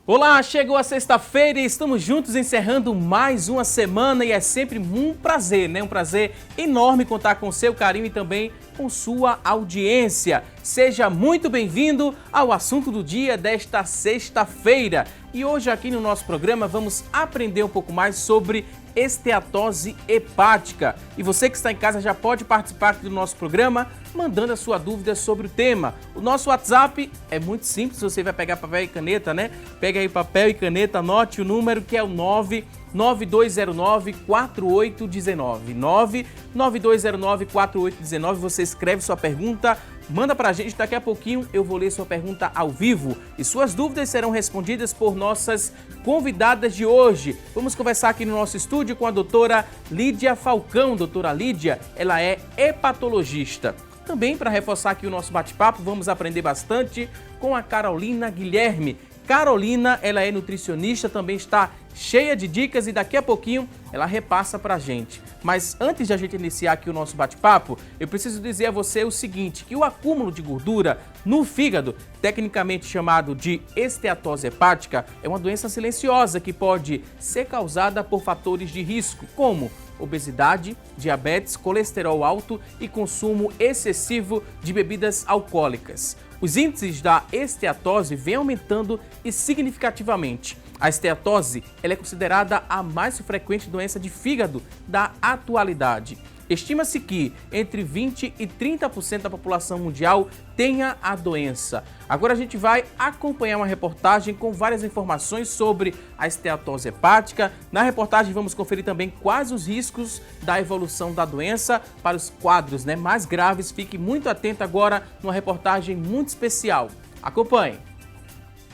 Olá, chegou a sexta-feira e estamos juntos encerrando mais uma semana e é sempre um prazer, né? Um prazer enorme contar com seu carinho e também com sua audiência. Seja muito bem-vindo ao assunto do dia desta sexta-feira. E hoje aqui no nosso programa vamos aprender um pouco mais sobre esteatose hepática. E você que está em casa já pode participar aqui do nosso programa mandando a sua dúvida sobre o tema. O nosso WhatsApp é muito simples, você vai pegar papel e caneta, né? Pega aí papel e caneta, anote o número que é o 99209-4819. 99209-4819, você escreve sua pergunta, manda pra gente, daqui a pouquinho eu vou ler sua pergunta ao vivo e suas dúvidas serão respondidas por nossas convidadas de hoje. Vamos conversar aqui no nosso estúdio com a doutora Lídia Falcão. Doutora Lídia, ela é hepatologista. Também, para reforçar aqui o nosso bate-papo, vamos aprender bastante com a Carolina Guilherme. Carolina, ela é nutricionista, também está cheia de dicas e daqui a pouquinho ela repassa pra gente. Mas antes de a gente iniciar aqui o nosso bate-papo, eu preciso dizer a você o seguinte, que o acúmulo de gordura no fígado, tecnicamente chamado de esteatose hepática, é uma doença silenciosa que pode ser causada por fatores de risco, como obesidade, diabetes, colesterol alto e consumo excessivo de bebidas alcoólicas. Os índices da esteatose vêm aumentando e significativamente. A esteatose ela é considerada a mais frequente doença de fígado da atualidade. Estima-se que entre 20% e 30% da população mundial tenha a doença. Agora a gente vai acompanhar uma reportagem com várias informações sobre a esteatose hepática. Na reportagem vamos conferir também quais os riscos da evolução da doença para os quadros mais graves. Fique muito atento agora numa reportagem muito especial. Acompanhe!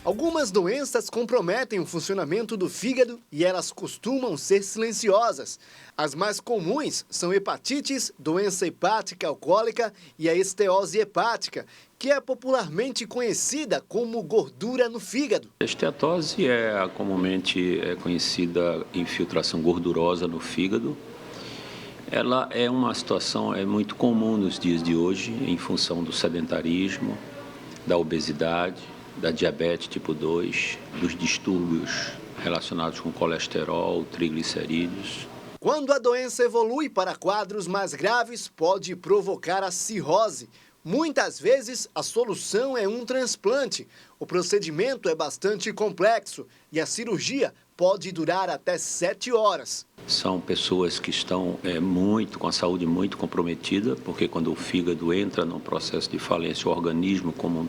Algumas doenças comprometem o funcionamento do fígado e elas costumam ser silenciosas. As mais comuns são hepatites, doença hepática alcoólica e a esteose hepática, que é popularmente conhecida como gordura no fígado. A esteatose é comumente conhecida infiltração gordurosa no fígado. Ela é uma situação muito comum nos dias de hoje em função do sedentarismo, da obesidade, da diabetes tipo 2, dos distúrbios relacionados com colesterol, triglicerídeos. Quando a doença evolui para quadros mais graves, pode provocar a cirrose. Muitas vezes, a solução é um transplante. O procedimento é bastante complexo e a cirurgia pode durar até 7 horas. São pessoas que estão com a saúde muito comprometida, porque quando o fígado entra num processo de falência, o organismo como um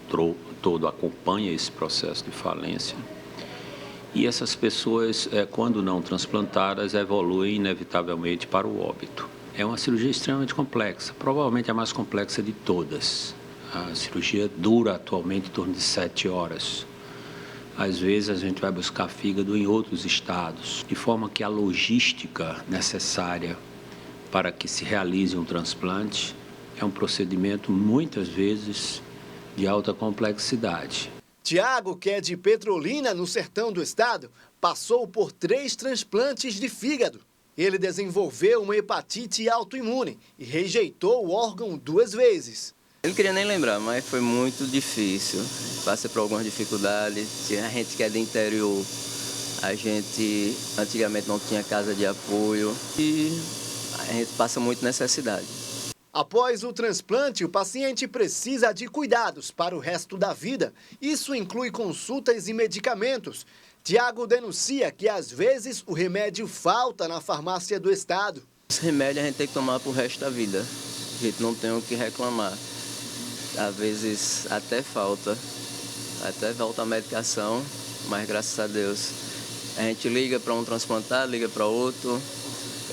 todo acompanha esse processo de falência. E essas pessoas, quando não transplantadas, evoluem inevitavelmente para o óbito. É uma cirurgia extremamente complexa, provavelmente a mais complexa de todas. A cirurgia dura atualmente em torno de 7 horas. Às vezes a gente vai buscar fígado em outros estados, de forma que a logística necessária para que se realize um transplante é um procedimento, muitas vezes, de alta complexidade. Tiago, que é de Petrolina, no sertão do estado, passou por 3 transplantes de fígado. Ele desenvolveu uma hepatite autoimune e rejeitou o órgão 2 vezes. Eu não queria nem lembrar, mas foi muito difícil. Passei por algumas dificuldades. Tinha gente que é do interior. A gente antigamente não tinha casa de apoio e a gente passa muito necessidade. Após o transplante, o paciente precisa de cuidados para o resto da vida. Isso inclui consultas e medicamentos. Tiago denuncia que às vezes o remédio falta na farmácia do estado. Esse remédio a gente tem que tomar para o resto da vida. A gente não tem o que reclamar. Às vezes até volta a medicação, mas graças a Deus a gente liga para um transplantado, liga para outro,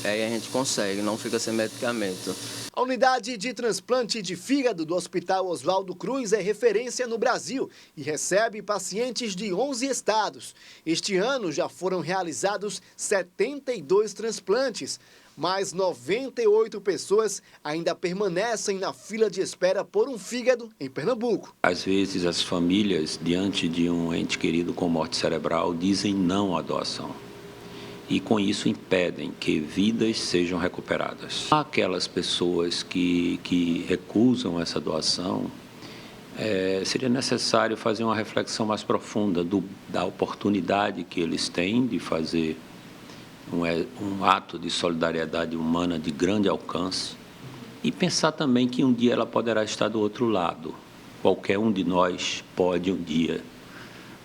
aí a gente consegue, não fica sem medicamento. A unidade de transplante de fígado do Hospital Oswaldo Cruz é referência no Brasil e recebe pacientes de 11 estados. Este ano já foram realizados 72 transplantes, mas 98 pessoas ainda permanecem na fila de espera por um fígado em Pernambuco. Às vezes as famílias, diante de um ente querido com morte cerebral, dizem não à doação. E com isso impedem que vidas sejam recuperadas. Aquelas pessoas que recusam essa doação, seria necessário fazer uma reflexão mais profunda da oportunidade que eles têm de fazer um ato de solidariedade humana de grande alcance e pensar também que um dia ela poderá estar do outro lado. Qualquer um de nós pode um dia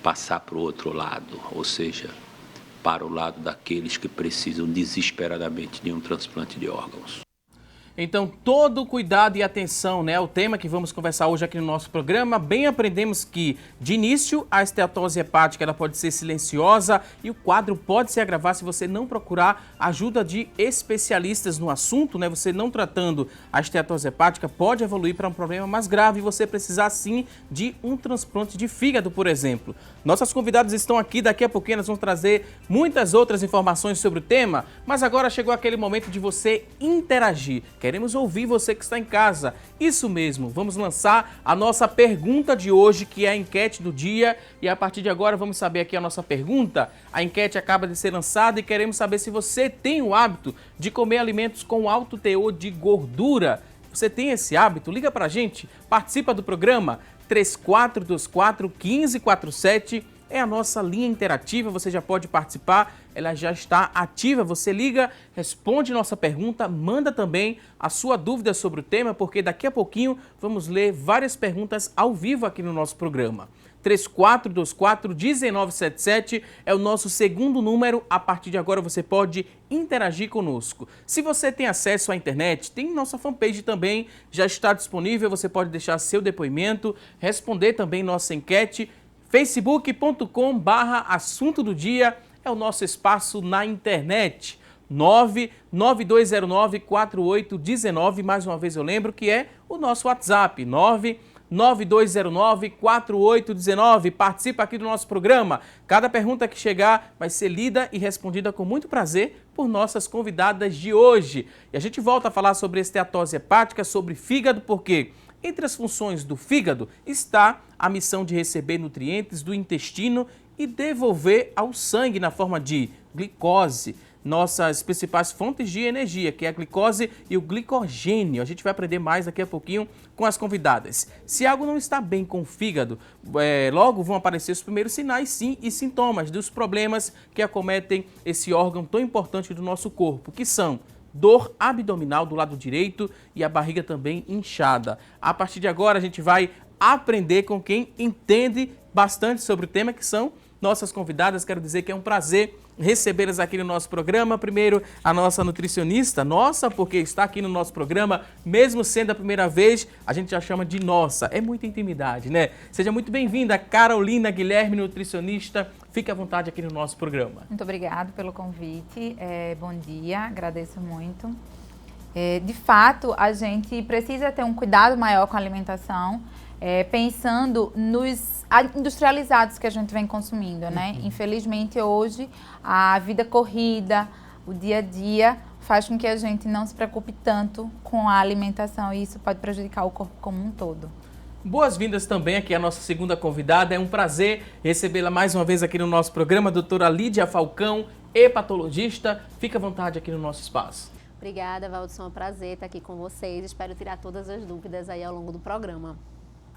passar para o outro lado, ou seja, para o lado daqueles que precisam desesperadamente de um transplante de órgãos. Então, todo cuidado e atenção, né? O tema que vamos conversar hoje aqui no nosso programa. Bem aprendemos que, de início, a esteatose hepática ela pode ser silenciosa e o quadro pode se agravar se você não procurar ajuda de especialistas no assunto, né? Você não tratando a esteatose hepática pode evoluir para um problema mais grave e você precisar, sim, de um transplante de fígado, por exemplo. Nossas convidadas estão aqui, daqui a pouquinho nós vamos trazer muitas outras informações sobre o tema, mas agora chegou aquele momento de você interagir. Queremos ouvir você que está em casa. Isso mesmo, vamos lançar a nossa pergunta de hoje, que é a enquete do dia. E a partir de agora vamos saber aqui a nossa pergunta. A enquete acaba de ser lançada e queremos saber se você tem o hábito de comer alimentos com alto teor de gordura. Você tem esse hábito? Liga pra gente, participa do programa 3424-1547. É a nossa linha interativa, você já pode participar, ela já está ativa. Você liga, responde nossa pergunta, manda também a sua dúvida sobre o tema, porque daqui a pouquinho vamos ler várias perguntas ao vivo aqui no nosso programa. 3424-1977 é o nosso segundo número. A partir de agora você pode interagir conosco. Se você tem acesso à internet, tem nossa fanpage também, já está disponível, você pode deixar seu depoimento, responder também nossa enquete. facebook.com/assunto do dia é o nosso espaço na internet. 99209-4819, mais uma vez eu lembro que é o nosso WhatsApp, 99209-4819. Participa aqui do nosso programa. Cada pergunta que chegar vai ser lida e respondida com muito prazer por nossas convidadas de hoje. E a gente volta a falar sobre esteatose hepática, sobre fígado, porque entre as funções do fígado está a missão de receber nutrientes do intestino e devolver ao sangue na forma de glicose, nossas principais fontes de energia, que é a glicose e o glicogênio. A gente vai aprender mais daqui a pouquinho com as convidadas. Se algo não está bem com o fígado, logo vão aparecer os primeiros sinais, sim, e sintomas dos problemas que acometem esse órgão tão importante do nosso corpo, que são dor abdominal do lado direito e a barriga também inchada. A partir de agora a gente vai aprender com quem entende bastante sobre o tema, que são nossas convidadas. Quero dizer que é um prazer recebê-las aqui no nosso programa. Primeiro, a nossa nutricionista, porque está aqui no nosso programa, mesmo sendo a primeira vez, a gente já chama de nossa. É muita intimidade, né? Seja muito bem-vinda, Carolina Guilherme, nutricionista. Fique à vontade aqui no nosso programa. Muito obrigada pelo convite. Bom dia, agradeço muito. De fato, a gente precisa ter um cuidado maior com a alimentação, pensando nos industrializados que a gente vem consumindo, né? Infelizmente, hoje, a vida corrida, o dia a dia, faz com que a gente não se preocupe tanto com a alimentação e isso pode prejudicar o corpo como um todo. Boas-vindas também aqui a nossa segunda convidada. É um prazer recebê-la mais uma vez aqui no nosso programa, doutora Lídia Falcão, hepatologista. Fique à vontade aqui no nosso espaço. Obrigada, Valdson. É um prazer estar aqui com vocês. Espero tirar todas as dúvidas aí ao longo do programa.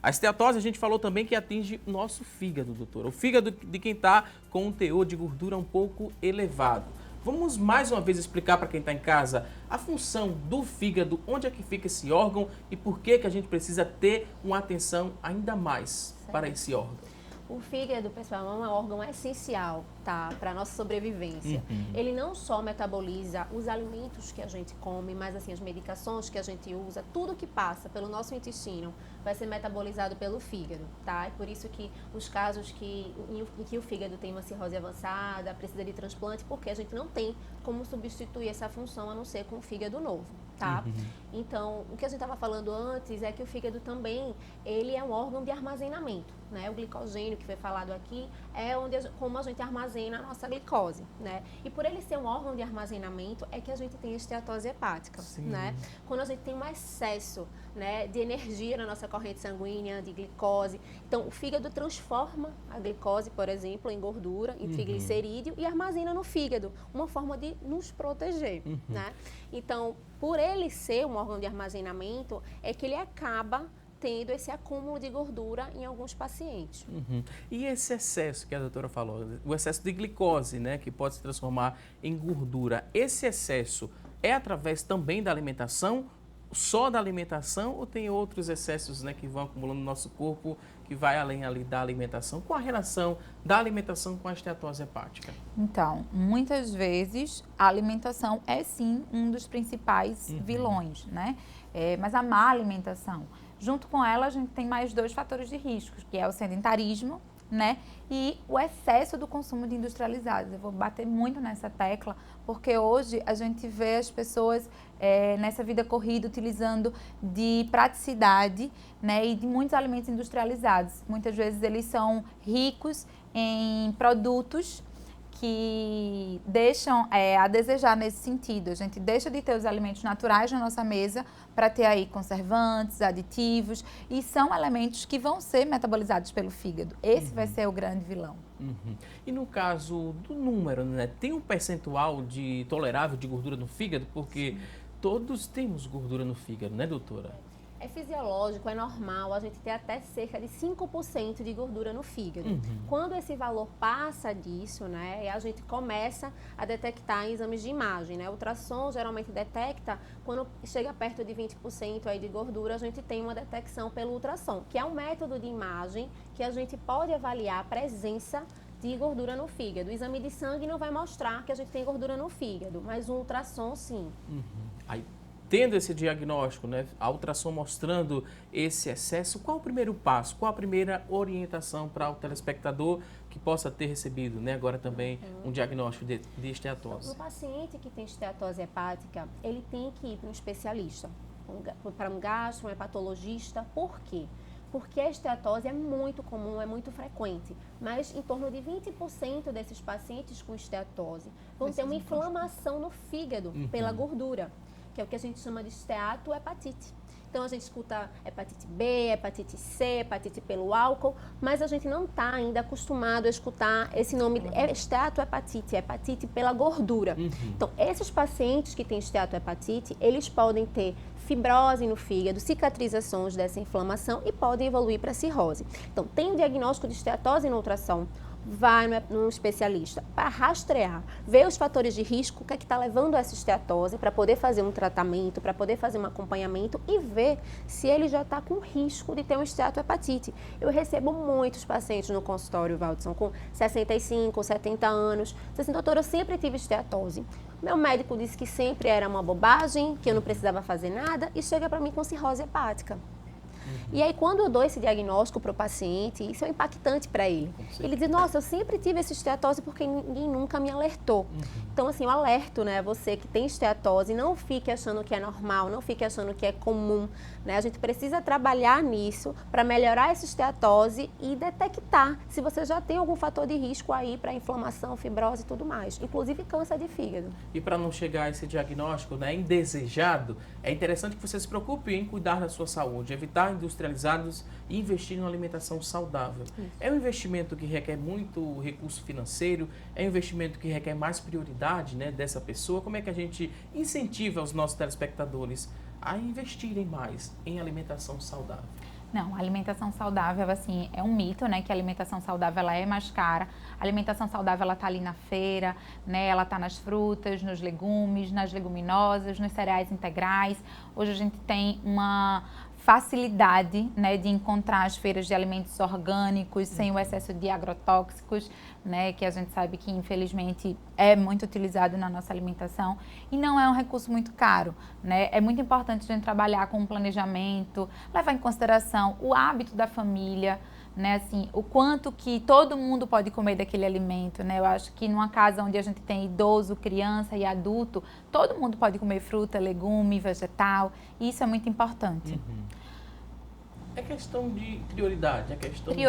A esteatose, a gente falou também que atinge o nosso fígado, doutora. O fígado de quem está com um teor de gordura um pouco elevado. Vamos mais uma vez explicar para quem está em casa a função do fígado, onde é que fica esse órgão e por que a gente precisa ter uma atenção ainda mais para esse órgão. O fígado, pessoal, é um órgão essencial, tá, para a nossa sobrevivência. Ele não só metaboliza os alimentos que a gente come, mas assim, as medicações que a gente usa, tudo que passa pelo nosso intestino vai ser metabolizado pelo fígado, tá? É por isso que os casos em que o fígado tem uma cirrose avançada, precisa de transplante, porque a gente não tem como substituir essa função a não ser com um fígado novo, tá? Então, o que a gente estava falando antes é que o fígado também, ele é um órgão de armazenamento, né? O glicogênio que foi falado aqui é como a gente armazena a nossa glicose, né? E por ele ser um órgão de armazenamento é que a gente tem a esteatose hepática, né? Quando a gente tem um excesso, né, de energia na nossa corrente sanguínea, de glicose. Então, o fígado transforma a glicose, por exemplo, em gordura, em triglicerídeo e armazena no fígado, uma forma de nos proteger, né? Então, por ele ser um órgão de armazenamento, é que ele acaba tendo esse acúmulo de gordura em alguns pacientes. E esse excesso que a doutora falou, o excesso de glicose, né, que pode se transformar em gordura, esse excesso é através também da alimentação, só da alimentação, ou tem outros excessos, né, que vão acumulando no nosso corpo, que vai além ali da alimentação? Qual a relação da alimentação com a esteatose hepática? Então, muitas vezes a alimentação é sim um dos principais vilões, né? Mas a má alimentação, junto com ela a gente tem mais 2 fatores de risco, que é o sedentarismo, né? E o excesso do consumo de industrializados. Eu vou bater muito nessa tecla, porque hoje a gente vê as pessoas nessa vida corrida utilizando de praticidade, né? E de muitos alimentos industrializados. Muitas vezes eles são ricos em produtos que deixam a desejar nesse sentido. A gente deixa de ter os alimentos naturais na nossa mesa para ter aí conservantes, aditivos, e são elementos que vão ser metabolizados pelo fígado. Esse vai ser o grande vilão. E no caso do número, né, tem um percentual tolerável de gordura no fígado? Porque todos temos gordura no fígado, né, doutora? É fisiológico, é normal a gente ter até cerca de 5% de gordura no fígado. Quando esse valor passa disso, né, a gente começa a detectar em exames de imagem, né? O ultrassom geralmente detecta, quando chega perto de 20% aí de gordura, a gente tem uma detecção pelo ultrassom, que é um método de imagem que a gente pode avaliar a presença de gordura no fígado. O exame de sangue não vai mostrar que a gente tem gordura no fígado, mas o ultrassom sim. Aí, tendo esse diagnóstico, né, a ultrassom mostrando esse excesso, qual o primeiro passo, qual a primeira orientação para o telespectador que possa ter recebido, né, agora também um diagnóstico de esteatose? O paciente que tem esteatose hepática, ele tem que ir para um especialista, para um gastro, um hepatologista. Por quê? Porque a esteatose é muito comum, é muito frequente, mas em torno de 20% desses pacientes com esteatose vão ter uma inflamação no fígado pela gordura, que é o que a gente chama de esteatohepatite. Então, a gente escuta hepatite B, hepatite C, hepatite pelo álcool, mas a gente não está ainda acostumado a escutar esse nome, esteatohepatite, hepatite pela gordura. Então, esses pacientes que têm esteatohepatite, eles podem ter fibrose no fígado, cicatrizações dessa inflamação e podem evoluir para cirrose. Então, tem o diagnóstico de esteatose na ultrassom, vai num especialista para rastrear, ver os fatores de risco, o que é que está levando a essa esteatose, para poder fazer um tratamento, para poder fazer um acompanhamento e ver se ele já está com risco de ter uma esteatohepatite. Eu recebo muitos pacientes no consultório, Valdson, com 65, 70 anos, dizem assim, doutora, eu sempre tive esteatose. Meu médico disse que sempre era uma bobagem, que eu não precisava fazer nada e chega para mim com cirrose hepática. E aí, quando eu dou esse diagnóstico para o paciente, isso é impactante para ele. Ele diz, nossa, eu sempre tive essa esteatose porque ninguém nunca me alertou. Então, assim, eu alerto, né, você que tem esteatose, não fique achando que é normal, não fique achando que é comum, né? A gente precisa trabalhar nisso para melhorar essa esteatose e detectar se você já tem algum fator de risco aí para inflamação, fibrose e tudo mais, inclusive câncer de fígado. E para não chegar a esse diagnóstico, né, indesejado, é interessante que você se preocupe em cuidar da sua saúde, evitar industrializados e investir em uma alimentação saudável. É um investimento que requer muito recurso financeiro, é um investimento que requer mais prioridade, né, dessa pessoa. Como é que a gente incentiva os nossos telespectadores a investirem mais em alimentação saudável? Não, a alimentação saudável, assim, é um mito, né, que a alimentação saudável, ela é mais cara. A alimentação saudável, ela tá ali na feira, né, ela tá nas frutas, nos legumes, nas leguminosas, nos cereais integrais. Hoje a gente tem uma facilidade, né, de encontrar as feiras de alimentos orgânicos sem o excesso de agrotóxicos, né, que a gente sabe que infelizmente é muito utilizado na nossa alimentação e não é um recurso muito caro, né? É muito importante a gente trabalhar com um planejamento, levar em consideração o hábito da família, né, assim, o quanto que todo mundo pode comer daquele alimento, né? Eu acho que numa casa onde a gente tem idoso, criança e adulto, todo mundo pode comer fruta, legume, vegetal, e isso é muito importante. É questão de prioridade, é questão de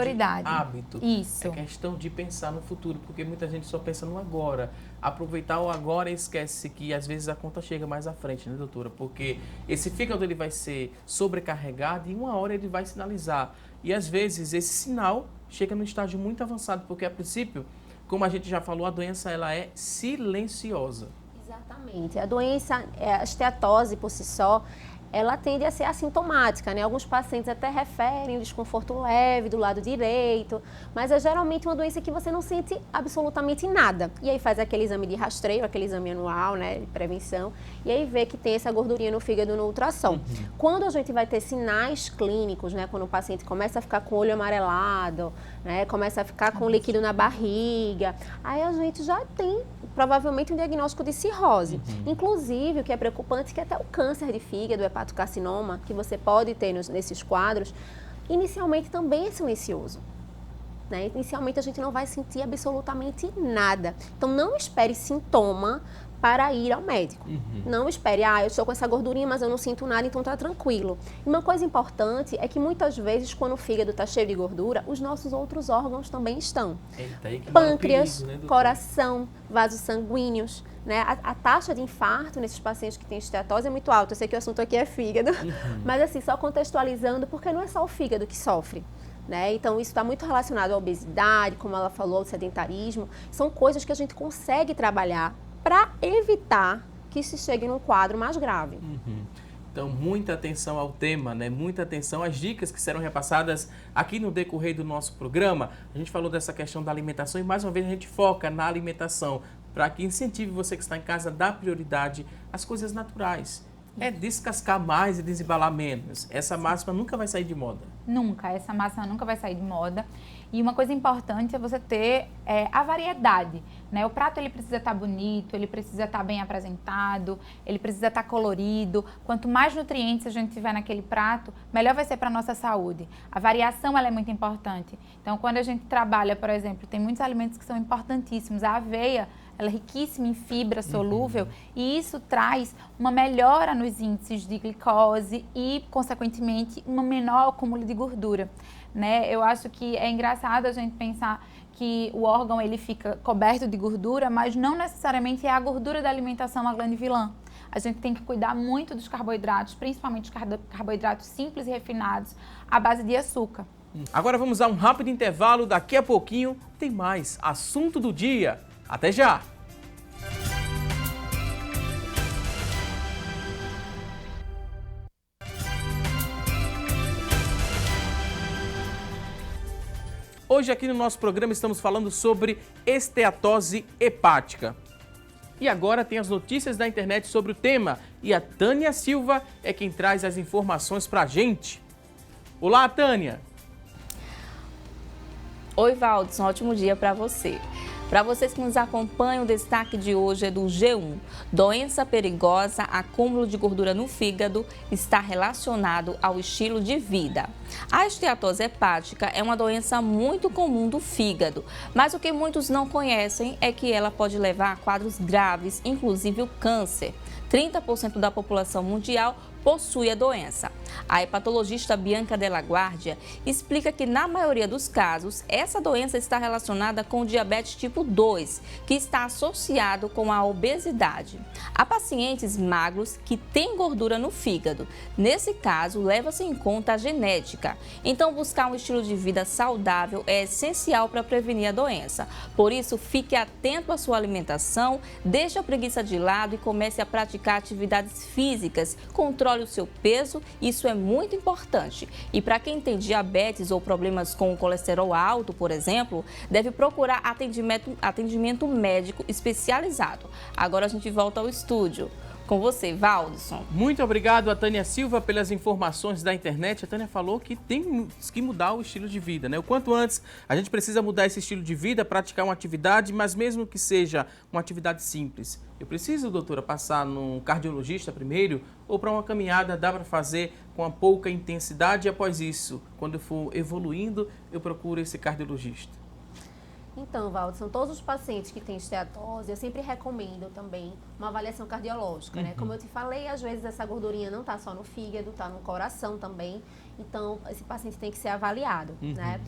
hábito. Isso. É questão de pensar no futuro, porque muita gente só pensa no agora. Aproveitar o agora e esquece que às vezes a conta chega mais à frente, né, doutora? Porque esse fígado ele vai ser sobrecarregado e em uma hora ele vai sinalizar. E às vezes esse sinal chega num estágio muito avançado, porque a princípio, como a gente já falou, a doença ela é silenciosa. Exatamente. A doença, a esteatose por si só, ela tende a ser assintomática, né? Alguns pacientes até referem um desconforto leve do lado direito, mas é geralmente uma doença que você não sente absolutamente nada. E aí faz aquele exame de rastreio, aquele exame anual, né, de prevenção, e aí vê que tem essa gordurinha no fígado no ultrassom. Quando a gente vai ter sinais clínicos, né, quando o paciente começa a ficar com o olho amarelado, né, começa a ficar com líquido na barriga, aí a gente já tem provavelmente um diagnóstico de cirrose. Inclusive, o que é preocupante é que até o câncer de fígado, o hepatocarcinoma, que você pode ter nesses quadros, inicialmente também é silencioso. Né? Inicialmente a gente não vai sentir absolutamente nada. Então não espere sintoma para ir ao médico. Não espere, eu estou com essa gordurinha, mas eu não sinto nada, então está tranquilo. E uma coisa importante é que muitas vezes, quando o fígado está cheio de gordura, os nossos outros órgãos também estão. Pâncreas, coração, vasos sanguíneos. Né? A taxa de infarto nesses pacientes que têm esteatose é muito alta. Eu sei que o assunto aqui é fígado, mas assim, só contextualizando, porque não é só o fígado que sofre. Né? Então, isso está muito relacionado à obesidade, como ela falou, ao sedentarismo. São coisas que a gente consegue trabalhar para evitar que se chegue num quadro mais grave. Então, muita atenção ao tema, né? Muita atenção às dicas que serão repassadas aqui no decorrer do nosso programa. A gente falou dessa questão da alimentação e, mais uma vez, a gente foca na alimentação para que incentive você que está em casa a dar prioridade às coisas naturais. É descascar mais e desembalar menos. Essa máxima nunca vai sair de moda. Nunca, essa máxima nunca vai sair de moda. E uma coisa importante é você ter a variedade, né? O prato ele precisa estar bonito, ele precisa estar bem apresentado, ele precisa estar colorido. Quanto mais nutrientes a gente tiver naquele prato, melhor vai ser para a nossa saúde. A variação ela é muito importante. Então, quando a gente trabalha, por exemplo, tem muitos alimentos que são importantíssimos. A aveia, ela é riquíssima em fibra solúvel e isso traz uma melhora nos índices de glicose e, consequentemente, um menor acúmulo de gordura. Né? Eu acho que é engraçado a gente pensar que o órgão ele fica coberto de gordura, mas não necessariamente é a gordura da alimentação a grande vilã. A gente tem que cuidar muito dos carboidratos, principalmente os carboidratos simples e refinados, à base de açúcar. Agora vamos a um rápido intervalo, daqui a pouquinho tem mais assunto do dia. Até já! Hoje aqui no nosso programa estamos falando sobre esteatose hepática. E agora tem as notícias da internet sobre o tema e a Tânia Silva é quem traz as informações pra gente. Olá, Tânia! Oi, Valdson, ótimo dia para você. Para vocês que nos acompanham, o destaque de hoje é do G1. Doença perigosa, acúmulo de gordura no fígado está relacionado ao estilo de vida. A esteatose hepática é uma doença muito comum do fígado, mas o que muitos não conhecem é que ela pode levar a quadros graves, inclusive o câncer. 30% da população mundial possui a doença. A hepatologista Bianca Della Guardia explica que, na maioria dos casos, essa doença está relacionada com o diabetes tipo 2, que está associado com a obesidade. Há pacientes magros que têm gordura no fígado. Nesse caso, leva-se em conta a genética. Então, buscar um estilo de vida saudável é essencial para prevenir a doença. Por isso, fique atento à sua alimentação, deixe a preguiça de lado e comece a praticar atividades físicas. Controle o seu peso, isso é muito importante. E para quem tem diabetes ou problemas com o colesterol alto, por exemplo, deve procurar atendimento médico especializado. Agora a gente volta ao estúdio. Com você, Valdson. Muito obrigado a Tânia Silva pelas informações da internet. A Tânia falou que tem que mudar o estilo de vida, né? O quanto antes a gente precisa mudar esse estilo de vida, praticar uma atividade, mas mesmo que seja uma atividade simples. Eu preciso, doutora, passar num cardiologista primeiro ou para uma caminhada dá para fazer com uma pouca intensidade e após isso, quando eu for evoluindo, eu procuro esse cardiologista? Então, Valdson, todos os pacientes que têm esteatose, eu sempre recomendo também uma avaliação cardiológica, né? Como eu te falei, às vezes essa gordurinha não está só no fígado, está no coração também. Então, esse paciente tem que ser avaliado, né?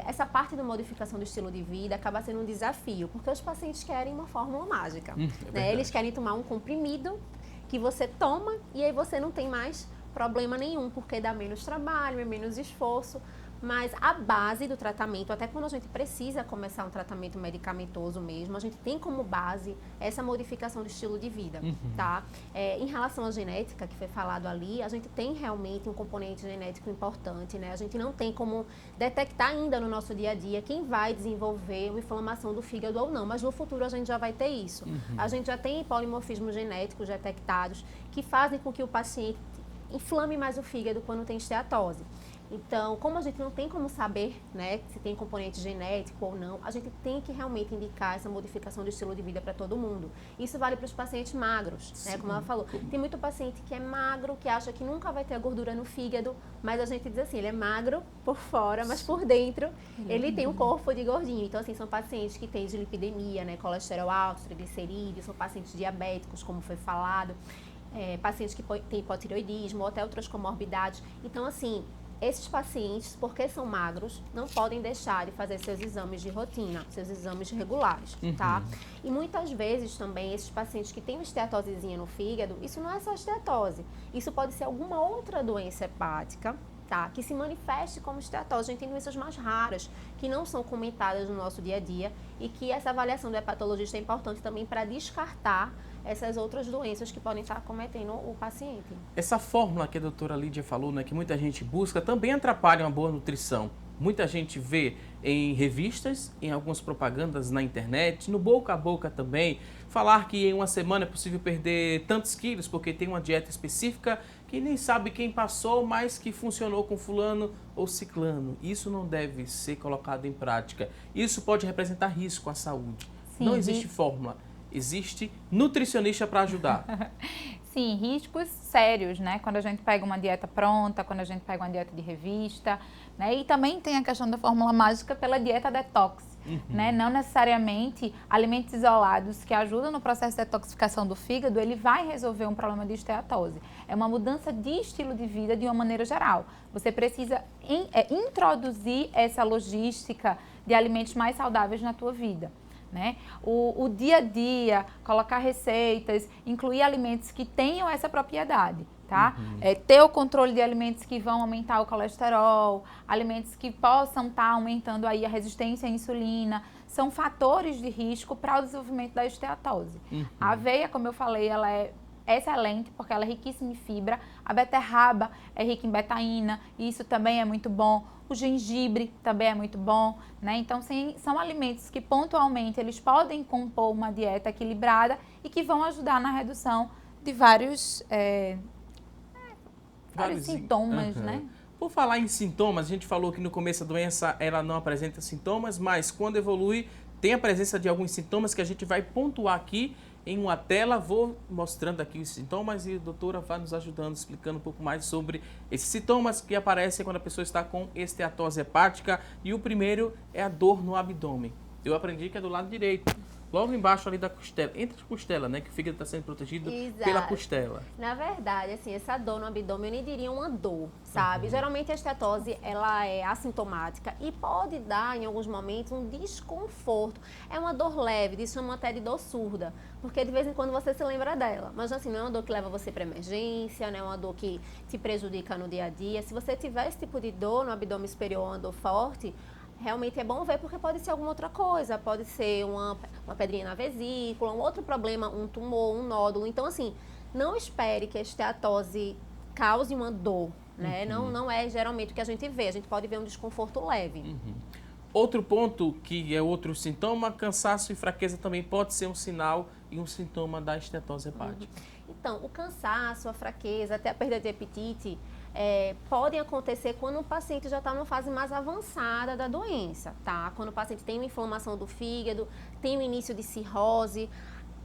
Essa parte da modificação do estilo de vida acaba sendo um desafio, porque os pacientes querem uma fórmula mágica, né? Eles querem tomar um comprimido que você toma e aí você não tem mais problema nenhum, porque dá menos trabalho, é menos esforço. Mas a base do tratamento, até quando a gente precisa começar um tratamento medicamentoso mesmo, a gente tem como base essa modificação do estilo de vida, tá? Em relação à genética, que foi falado ali, a gente tem realmente um componente genético importante, né? A gente não tem como detectar ainda no nosso dia a dia quem vai desenvolver uma inflamação do fígado ou não, mas no futuro a gente já vai ter isso. A gente já tem polimorfismos genéticos detectados que fazem com que o paciente inflame mais o fígado quando tem esteatose. Então, como a gente não tem como saber, né, se tem componente genético ou não, a gente tem que realmente indicar essa modificação do estilo de vida para todo mundo. Isso vale para os pacientes magros, né, como ela falou. Tem muito paciente que é magro, que acha que nunca vai ter a gordura no fígado, mas a gente diz assim, ele é magro por fora, mas por dentro ele tem um corpo de gordinho. Então, assim, são pacientes que têm dislipidemia, né, colesterol alto, triglicerídeos, são pacientes diabéticos, como foi falado, pacientes que têm hipotireoidismo ou até outras comorbidades. Então, assim, esses pacientes, porque são magros, não podem deixar de fazer seus exames de rotina, seus exames regulares, tá? E muitas vezes também, esses pacientes que têm uma esteatosezinha no fígado, isso não é só esteatose, isso pode ser alguma outra doença hepática, tá? Que se manifeste como esteatose. A gente tem doenças mais raras, que não são comentadas no nosso dia a dia e que essa avaliação do hepatologista é importante também para descartar essas outras doenças que podem estar acometendo o paciente. Essa fórmula que a doutora Lídia falou, né, que muita gente busca, também atrapalha uma boa nutrição. Muita gente vê em revistas, em algumas propagandas na internet, no boca a boca também, falar que em uma semana é possível perder tantos quilos porque tem uma dieta específica que nem sabe quem passou, mas que funcionou com fulano ou ciclano. Isso não deve ser colocado em prática. Isso pode representar risco à saúde. Sim, não existe fórmula. Existe nutricionista para ajudar. Sim, riscos sérios, né? Quando a gente pega uma dieta pronta, quando a gente pega uma dieta de revista, né? E também tem a questão da fórmula mágica pela dieta detox, né? Não necessariamente alimentos isolados que ajudam no processo de detoxificação do fígado, ele vai resolver um problema de esteatose. É uma mudança de estilo de vida de uma maneira geral. Você precisa introduzir essa logística de alimentos mais saudáveis na tua vida. Né? O dia a dia, colocar receitas, incluir alimentos que tenham essa propriedade, tá? Ter o controle de alimentos que vão aumentar o colesterol, alimentos que possam estar aumentando aí a resistência à insulina, são fatores de risco para o desenvolvimento da esteatose. A aveia, como eu falei, ela é excelente porque ela é riquíssima em fibra, a beterraba é rica em betaína, e isso também é muito bom. O gengibre também é muito bom, né? Então, sim, são alimentos que pontualmente eles podem compor uma dieta equilibrada e que vão ajudar na redução de vários sintomas, né? Por falar em sintomas, a gente falou que no começo a doença ela não apresenta sintomas, mas quando evolui tem a presença de alguns sintomas que a gente vai pontuar aqui em uma tela. Vou mostrando aqui os sintomas e a doutora vai nos ajudando, explicando um pouco mais sobre esses sintomas que aparecem quando a pessoa está com esteatose hepática. E o primeiro é a dor no abdômen. Eu aprendi que é do lado direito, logo embaixo ali da costela, entre a costela, né? Que o fígado está sendo protegido pela costela. Na verdade, assim, essa dor no abdômen, eu nem diria uma dor, sabe? Geralmente a esteatose, ela é assintomática e pode dar, em alguns momentos, um desconforto. É uma dor leve, isso chama até de dor surda, porque de vez em quando você se lembra dela. Mas, assim, não é uma dor que leva você para emergência, não é uma dor que te prejudica no dia a dia. Se você tiver esse tipo de dor no abdômen superior, uma dor forte, realmente é bom ver, porque pode ser alguma outra coisa, pode ser uma pedrinha na vesícula, um outro problema, um tumor, um nódulo. Então, assim, não espere que a esteatose cause uma dor, né? Não é geralmente o que a gente vê, a gente pode ver um desconforto leve. Outro ponto que é outro sintoma, cansaço e fraqueza também pode ser um sinal e um sintoma da esteatose hepática. Então, o cansaço, a fraqueza, até a perda de apetite, podem acontecer quando o paciente já está numa fase mais avançada da doença, tá? Quando o paciente tem uma inflamação do fígado, tem o início de cirrose.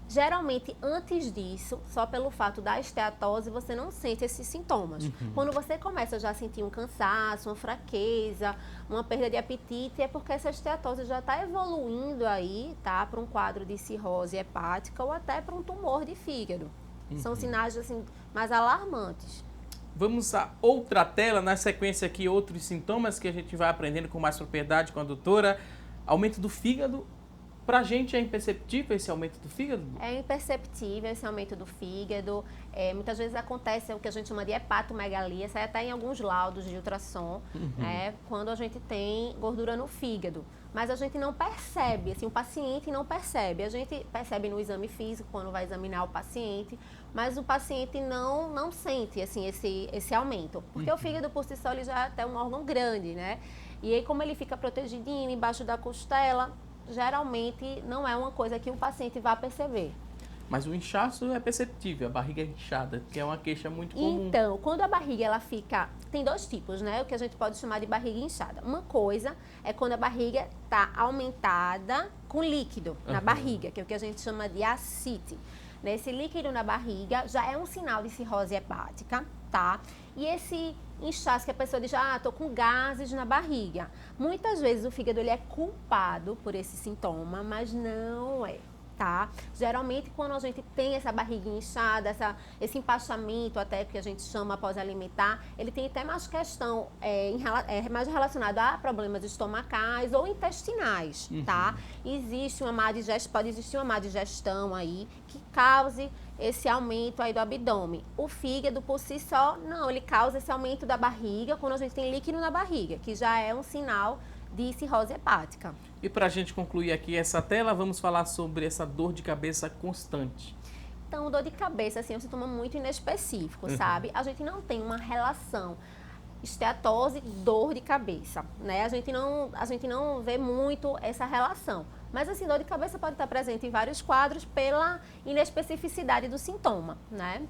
Geralmente, antes disso, só pelo fato da esteatose, você não sente esses sintomas. Quando você começa já a sentir um cansaço, uma fraqueza, uma perda de apetite, é porque essa esteatose já está evoluindo aí, tá? Para um quadro de cirrose hepática ou até para um tumor de fígado. São sinais, assim, mais alarmantes. Vamos a outra tela, na sequência aqui, outros sintomas que a gente vai aprendendo com mais propriedade com a doutora. Aumento do fígado Para a gente é imperceptível esse aumento do fígado? É imperceptível esse aumento do fígado. Muitas vezes acontece o que a gente chama de hepatomegalia, sai até em alguns laudos de ultrassom, quando a gente tem gordura no fígado. Mas a gente não percebe, assim, o paciente não percebe. A gente percebe no exame físico, quando vai examinar o paciente, mas o paciente não sente, assim, esse aumento. Porque o fígado, por si só, ele já é até um órgão grande, né? E aí, como ele fica protegidinho embaixo da costela, geralmente não é uma coisa que o paciente vai perceber. Mas o inchaço é perceptível, a barriga é inchada, que é uma queixa muito comum. Então, quando a barriga ela fica... Tem dois tipos, né? O que a gente pode chamar de barriga inchada. Uma coisa é quando a barriga está aumentada com líquido na barriga, que é o que a gente chama de ascite. Esse líquido na barriga já é um sinal de cirrose hepática, tá? E esse inchaço que a pessoa diz, tô com gases na barriga. Muitas vezes o fígado ele é culpado por esse sintoma, mas não é, tá? Geralmente quando a gente tem essa barriguinha inchada, esse empachamento até que a gente chama pós-alimentar, ele tem até mais questão, mais relacionado a problemas estomacais ou intestinais, tá? Pode existir uma má digestão aí que cause esse aumento aí do abdômen. O fígado por si só, não, ele causa esse aumento da barriga quando a gente tem líquido na barriga, que já é um sinal de cirrose hepática. E para a gente concluir aqui essa tela, vamos falar sobre essa dor de cabeça constante. Então, dor de cabeça, assim, é um sintoma muito inespecífico, sabe? A gente não tem uma relação esteatose, dor de cabeça, né? A gente não vê muito essa relação. Mas, assim, dor de cabeça pode estar presente em vários quadros pela inespecificidade do sintoma, né?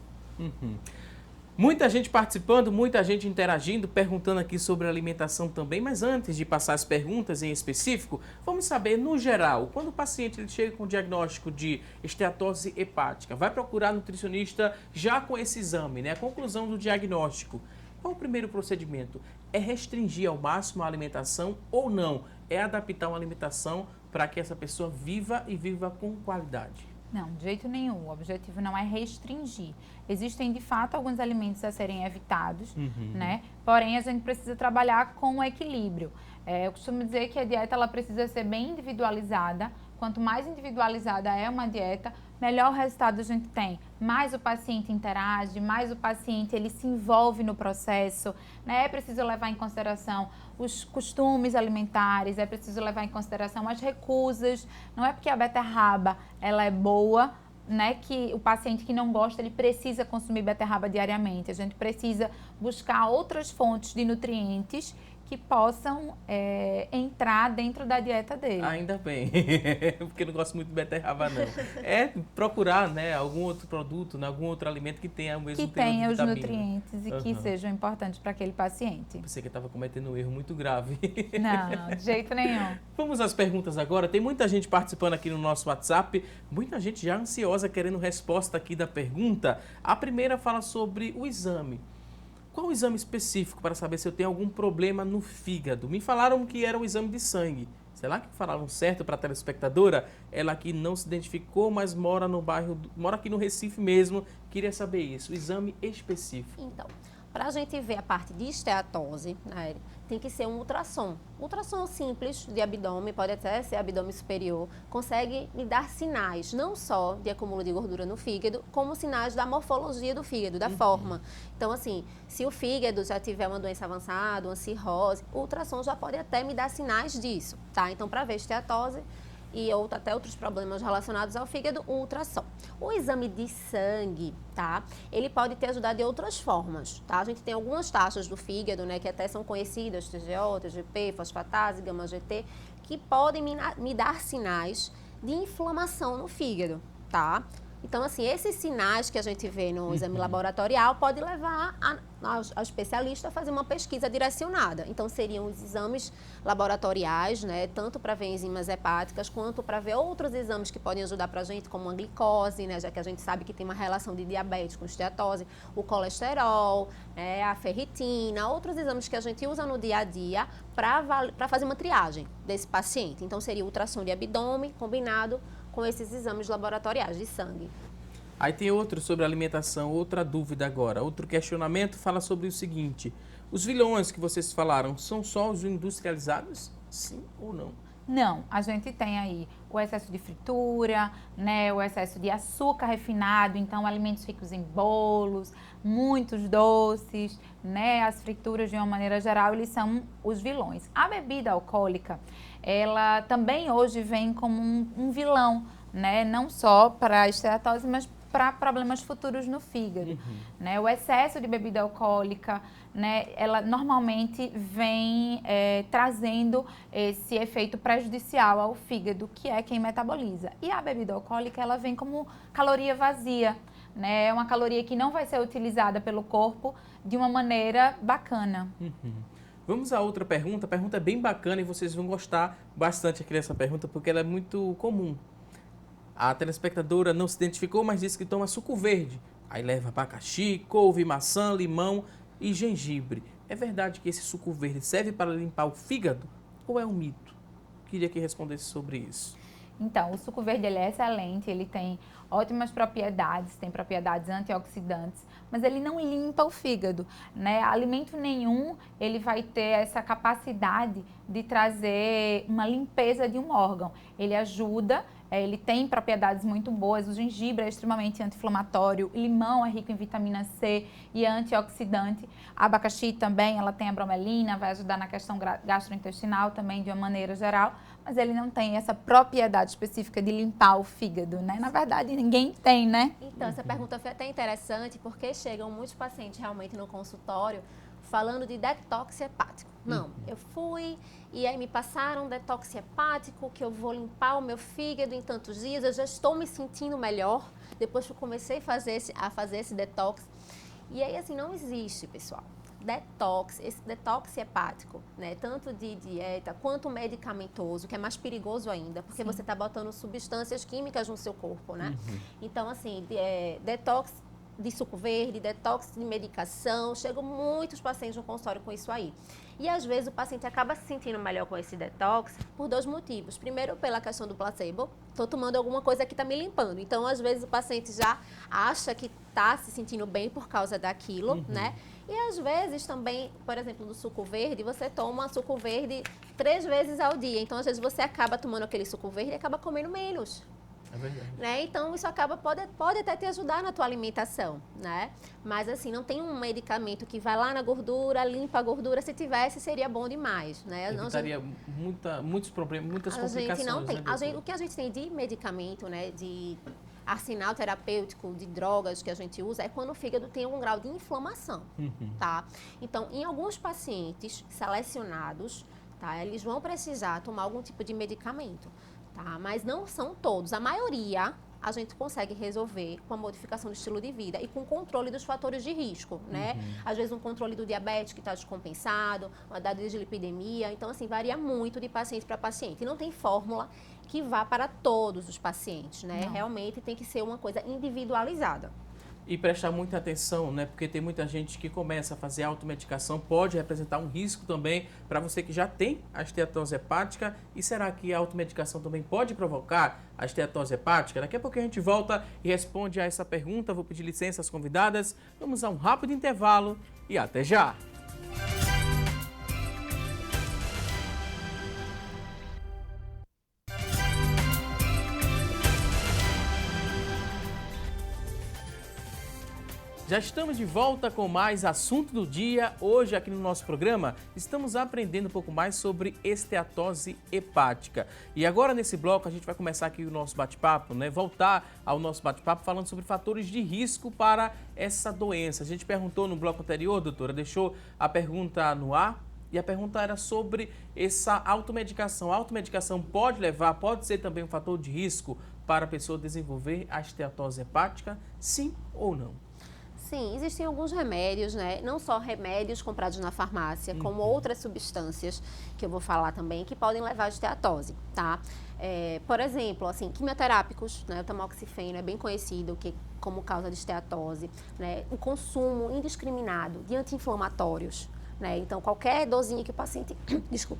Muita gente participando, muita gente interagindo, perguntando aqui sobre alimentação também, mas antes de passar as perguntas em específico, vamos saber, no geral, quando o paciente ele chega com o diagnóstico de esteatose hepática, vai procurar nutricionista já com esse exame, né? A conclusão do diagnóstico. Qual o primeiro procedimento? É restringir ao máximo a alimentação ou não? É adaptar uma alimentação para que essa pessoa viva e viva com qualidade? Não, de jeito nenhum. O objetivo não é restringir. Existem, de fato, alguns alimentos a serem evitados, né? Porém, a gente precisa trabalhar com o equilíbrio. Eu costumo dizer que a dieta ela precisa ser bem individualizada. Quanto mais individualizada é uma dieta, melhor resultado a gente tem. Mais o paciente interage, mais o paciente ele se envolve no processo, né? É preciso levar em consideração os costumes alimentares, é preciso levar em consideração as recusas. Não é porque a beterraba ela é boa, né, que o paciente que não gosta, ele precisa consumir beterraba diariamente. A gente precisa buscar outras fontes de nutrientes que possam entrar dentro da dieta dele. Ainda bem, porque eu não gosto muito de beterraba, não. É procurar, né, algum outro produto, né, algum outro alimento que tenha o mesmo teor de vitamina. Que tenha os nutrientes e que sejam importantes para aquele paciente. Pensei que eu estava cometendo um erro muito grave. Não, de jeito nenhum. Vamos às perguntas agora. Tem muita gente participando aqui no nosso WhatsApp, muita gente já ansiosa querendo resposta aqui da pergunta. A primeira fala sobre o exame. Qual o exame específico para saber se eu tenho algum problema no fígado? Me falaram que era um exame de sangue. Será que falaram certo para a telespectadora? Ela aqui não se identificou, mas mora no bairro, mora aqui no Recife mesmo. Queria saber isso, o exame específico. Então, para a gente ver a parte de esteatose, né, tem que ser um ultrassom. Ultrassom simples de abdômen, pode até ser abdômen superior, consegue me dar sinais, não só de acúmulo de gordura no fígado, como sinais da morfologia do fígado, da forma. Então, assim, se o fígado já tiver uma doença avançada, uma cirrose, o ultrassom já pode até me dar sinais disso, tá? Então, para ver esteatose e até outros problemas relacionados ao fígado, o ultrassom. O exame de sangue, tá? Ele pode te ajudar de outras formas, tá? A gente tem algumas taxas do fígado, né, que até são conhecidas, TGO, TGP, fosfatase, gama-GT, que podem me dar sinais de inflamação no fígado, tá? Então, assim, esses sinais que a gente vê no exame laboratorial pode levar ao especialista a fazer uma pesquisa direcionada. Então, seriam os exames laboratoriais, né, tanto para ver enzimas hepáticas, quanto para ver outros exames que podem ajudar para a gente, como a glicose, né, já que a gente sabe que tem uma relação de diabetes com esteatose, o colesterol, a ferritina, outros exames que a gente usa no dia a dia para fazer uma triagem desse paciente. Então, seria ultrassom de abdômen combinado com esses exames laboratoriais de sangue. Aí tem outro sobre alimentação, outra dúvida agora. Outro questionamento fala sobre o seguinte: os vilões que vocês falaram são só os industrializados? Sim ou não? Não, a gente tem aí o excesso de fritura, né, o excesso de açúcar refinado, então alimentos ricos em bolos, muitos doces, né, as frituras de uma maneira geral, eles são os vilões. A bebida alcoólica, ela também hoje vem como um vilão, né, não só para a esteatose, mas para problemas futuros no fígado, né? O excesso de bebida alcoólica, né, ela normalmente vem trazendo esse efeito prejudicial ao fígado, que é quem metaboliza. E a bebida alcoólica, ela vem como caloria vazia, né? É uma caloria que não vai ser utilizada pelo corpo de uma maneira bacana. Vamos a outra pergunta. A pergunta é bem bacana e vocês vão gostar bastante aqui dessa pergunta, porque ela é muito comum. A telespectadora não se identificou, mas disse que toma suco verde. Aí leva abacaxi, couve, maçã, limão e gengibre. É verdade que esse suco verde serve para limpar o fígado ou é um mito? Queria que respondesse sobre isso. Então, o suco verde ele é excelente, ele tem ótimas propriedades, tem propriedades antioxidantes, mas ele não limpa o fígado, né? Alimento nenhum, ele vai ter essa capacidade de trazer uma limpeza de um órgão. Ele ajuda, ele tem propriedades muito boas, o gengibre é extremamente anti-inflamatório, o limão é rico em vitamina C e é antioxidante, a abacaxi também, ela tem a bromelina, vai ajudar na questão gastrointestinal também de uma maneira geral, mas ele não tem essa propriedade específica de limpar o fígado, né? Na verdade, ninguém tem, né? Então, essa pergunta foi até interessante, porque chegam muitos pacientes realmente no consultório falando de detox hepático. Não, eu fui e aí me passaram um detox hepático, que eu vou limpar o meu fígado em tantos dias, eu já estou me sentindo melhor, depois que eu comecei a fazer esse detox. E aí, assim, não existe, pessoal. Detox, esse detox hepático, né, tanto de dieta quanto medicamentoso, que é mais perigoso ainda, porque você está botando substâncias químicas no seu corpo, né? Então, assim, detox de suco verde, detox de medicação, chegam muitos pacientes no consultório com isso aí. E às vezes o paciente acaba se sentindo melhor com esse detox por dois motivos. Primeiro, pela questão do placebo, estou tomando alguma coisa que está me limpando. Então, às vezes o paciente já acha que está se sentindo bem por causa daquilo, né? E às vezes também, por exemplo, do suco verde, você toma suco verde 3 vezes ao dia. Então, às vezes você acaba tomando aquele suco verde e acaba comendo menos. É verdade. Né? Então, isso pode até te ajudar na tua alimentação, né? Mas, assim, não tem um medicamento que vai lá na gordura, limpa a gordura. Se tivesse, seria bom demais, né? Evitaria muitos problemas, muitas complicações. Gente não tem. Né, o que a gente tem de medicamento, né, de arsenal terapêutico, de drogas que a gente usa, é quando o fígado tem algum grau de inflamação, tá? Então, em alguns pacientes selecionados, tá, eles vão precisar tomar algum tipo de medicamento. Tá, mas não são todos. A maioria a gente consegue resolver com a modificação do estilo de vida e com o controle dos fatores de risco, né? Às vezes um controle do diabetes que está descompensado, uma da dislipidemia. Então, assim, varia muito de paciente para paciente. E não tem fórmula que vá para todos os pacientes, né? Não. Realmente tem que ser uma coisa individualizada. E prestar muita atenção, né? Porque tem muita gente que começa a fazer automedicação, pode representar um risco também para você que já tem a esteatose hepática. E será que a automedicação também pode provocar a esteatose hepática? Daqui a pouco a gente volta e responde a essa pergunta. Vou pedir licença às convidadas. Vamos a um rápido intervalo e até já! Já estamos de volta com mais assunto do dia. Hoje aqui no nosso programa estamos aprendendo um pouco mais sobre esteatose hepática. E agora nesse bloco a gente vai começar aqui o nosso bate-papo, né? Voltar ao nosso bate-papo falando sobre fatores de risco para essa doença. A gente perguntou no bloco anterior, doutora, deixou a pergunta no ar. E a pergunta era sobre essa automedicação. A automedicação pode ser também um fator de risco para a pessoa desenvolver a esteatose hepática? Sim ou não? Sim, existem alguns remédios, né? Não só remédios comprados na farmácia, como outras substâncias, que eu vou falar também, que podem levar à esteatose, tá? Por exemplo, assim, quimioterápicos, né? O tamoxifeno é bem conhecido como causa de esteatose, né? O consumo indiscriminado de anti-inflamatórios, né? Então, qualquer dorzinha que o paciente,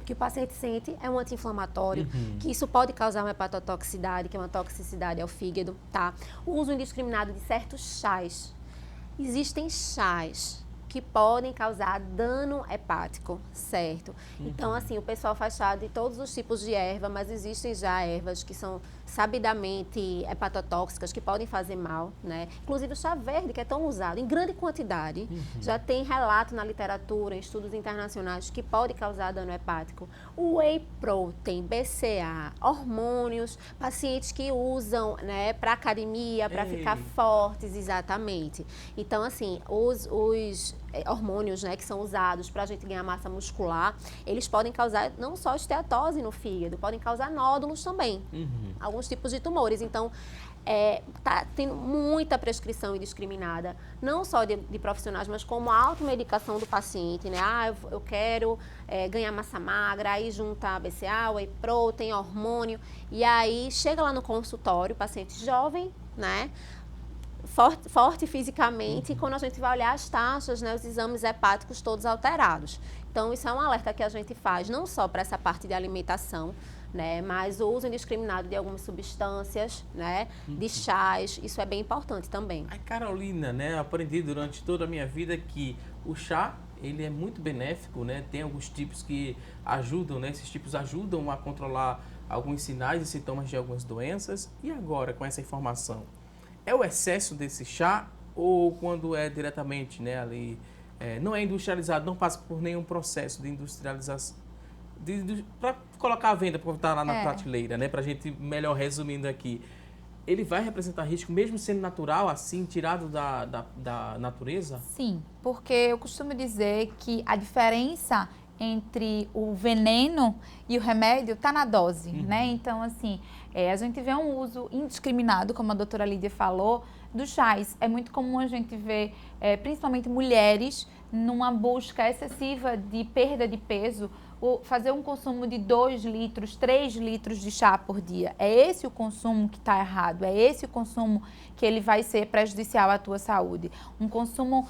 que o paciente sente é um anti-inflamatório, que isso pode causar uma hepatotoxicidade, que é uma toxicidade ao fígado, tá? O uso indiscriminado de certos chás. Existem chás que podem causar dano hepático, certo? Então, assim, o pessoal faz chá de todos os tipos de erva, mas existem já ervas que são sabidamente hepatotóxicas, que podem fazer mal, né? Inclusive o chá verde, que é tão usado em grande quantidade, já tem relato na literatura, em estudos internacionais, que pode causar dano hepático. O whey protein, BCA, hormônios, pacientes que usam, né, para academia, para ficar fortes, exatamente. Então, assim, os hormônios, né, que são usados para a gente ganhar massa muscular, eles podem causar não só esteatose no fígado, podem causar nódulos também, alguns tipos de tumores. Então, tá tendo muita prescrição indiscriminada, não só de profissionais, mas como a automedicação do paciente, né? Eu quero ganhar massa magra, aí junta BCA, whey protein, hormônio, e aí chega lá no consultório, paciente jovem, né? Forte fisicamente, e quando a gente vai olhar as taxas, né, os exames hepáticos todos alterados. Então, isso é um alerta que a gente faz, não só para essa parte de alimentação, né, mas o uso indiscriminado de algumas substâncias, né, de chás, isso é bem importante também. A Carolina, né, eu aprendi durante toda a minha vida que o chá, ele é muito benéfico, né, tem alguns tipos que ajudam, né, esses tipos ajudam a controlar alguns sinais e sintomas de algumas doenças. E agora, com essa informação, é o excesso desse chá ou quando é diretamente, né, ali, não é industrializado, não passa por nenhum processo de industrialização, para colocar à venda, para botar lá na prateleira, né, para a gente, melhor resumindo aqui, ele vai representar risco mesmo sendo natural, assim, tirado da natureza? Sim, porque eu costumo dizer que a diferença entre o veneno e o remédio está na dose, né? Então, assim, a gente vê um uso indiscriminado, como a doutora Lídia falou, dos chás. É muito comum a gente ver, principalmente mulheres, numa busca excessiva de perda de peso, fazer um consumo de 2 litros, 3 litros de chá por dia. É esse o consumo que está errado, é esse o consumo que ele vai ser prejudicial à tua saúde. Um consumo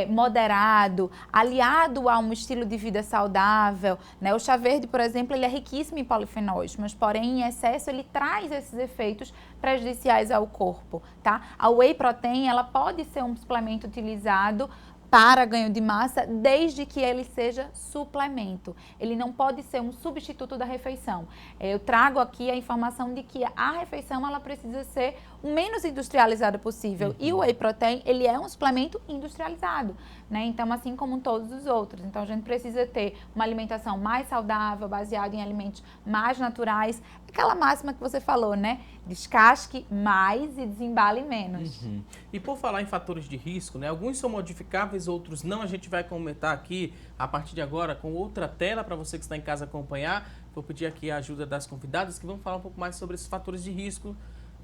moderado, aliado a um estilo de vida saudável, né? O chá verde, por exemplo, ele é riquíssimo em polifenóis, mas porém em excesso ele traz esses efeitos prejudiciais ao corpo, tá? A whey protein, ela pode ser um suplemento utilizado para ganho de massa, desde que ele seja suplemento. Ele não pode ser um substituto da refeição. Eu trago aqui a informação de que a refeição ela precisa ser o menos industrializada possível. E o whey protein, ele é um suplemento industrializado, né? Então, assim como todos os outros. Então, a gente precisa ter uma alimentação mais saudável, baseada em alimentos mais naturais. Aquela máxima que você falou, né? Descasque mais e desembale menos. E por falar em fatores de risco, né? Alguns são modificáveis, outros não. A gente vai comentar aqui, a partir de agora, com outra tela para você que está em casa acompanhar. Vou pedir aqui a ajuda das convidadas que vão falar um pouco mais sobre esses fatores de risco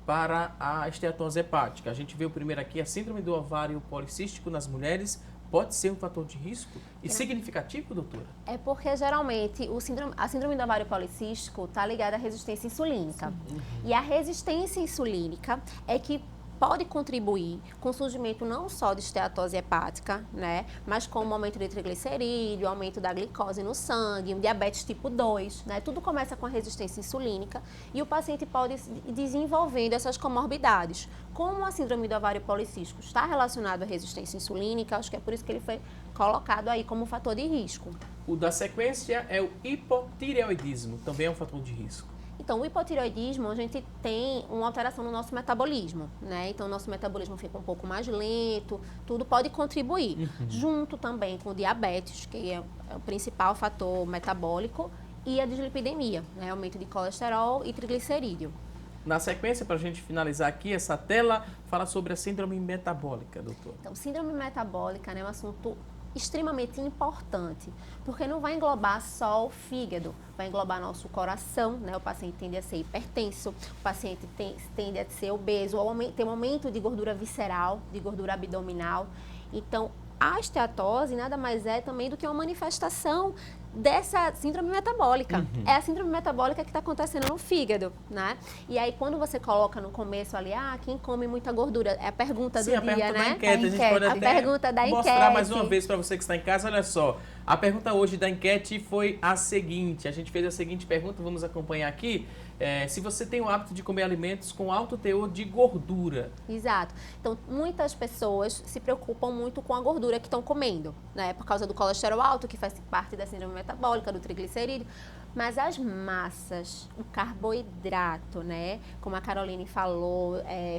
para a esteatose hepática. A gente vê o primeiro aqui, a síndrome do ovário policístico nas mulheres. Pode ser um fator de risco e significativo, doutora? É porque, geralmente, a síndrome do ovário policístico está ligada à resistência insulínica. E a resistência insulínica é que pode contribuir com o surgimento não só de esteatose hepática, né, mas com o aumento de triglicerídeo, aumento da glicose no sangue, um diabetes tipo 2, né, tudo começa com a resistência insulínica e o paciente pode ir desenvolvendo essas comorbidades. Como a síndrome do ovário policístico está relacionado à resistência insulínica, acho que é por isso que ele foi colocado aí como fator de risco. O da sequência é o hipotireoidismo, também é um fator de risco. Então, o hipotireoidismo, a gente tem uma alteração no nosso metabolismo, né? Então, o nosso metabolismo fica um pouco mais lento, tudo pode contribuir. Junto também com o diabetes, que é o principal fator metabólico, e a dislipidemia, né? Aumento de colesterol e triglicerídeo. Na sequência, para a gente finalizar aqui, essa tela fala sobre a síndrome metabólica, doutor. Então, síndrome metabólica, né, é um assunto extremamente importante, porque não vai englobar só o fígado, vai englobar nosso coração, né? O paciente tende a ser hipertenso, o paciente tende a ser obeso, tem um aumento de gordura visceral, de gordura abdominal. Então, a esteatose nada mais é também do que uma manifestação dessa síndrome metabólica. É a síndrome metabólica que está acontecendo no fígado, né? E aí, quando você coloca no começo ali, quem come muita gordura? É a pergunta do dia, né? A gente pode até pergunta da mostrar enquete. mais uma vez para você que está em casa, olha só. A pergunta hoje da enquete foi a seguinte. A gente fez a seguinte pergunta, vamos acompanhar aqui. Se você tem o hábito de comer alimentos com alto teor de gordura. Exato. Então, muitas pessoas se preocupam muito com a gordura que estão comendo, né? Por causa do colesterol alto, que faz parte da síndrome metabólica, do triglicerídeo. Mas as massas, o carboidrato, né? Como a Caroline falou,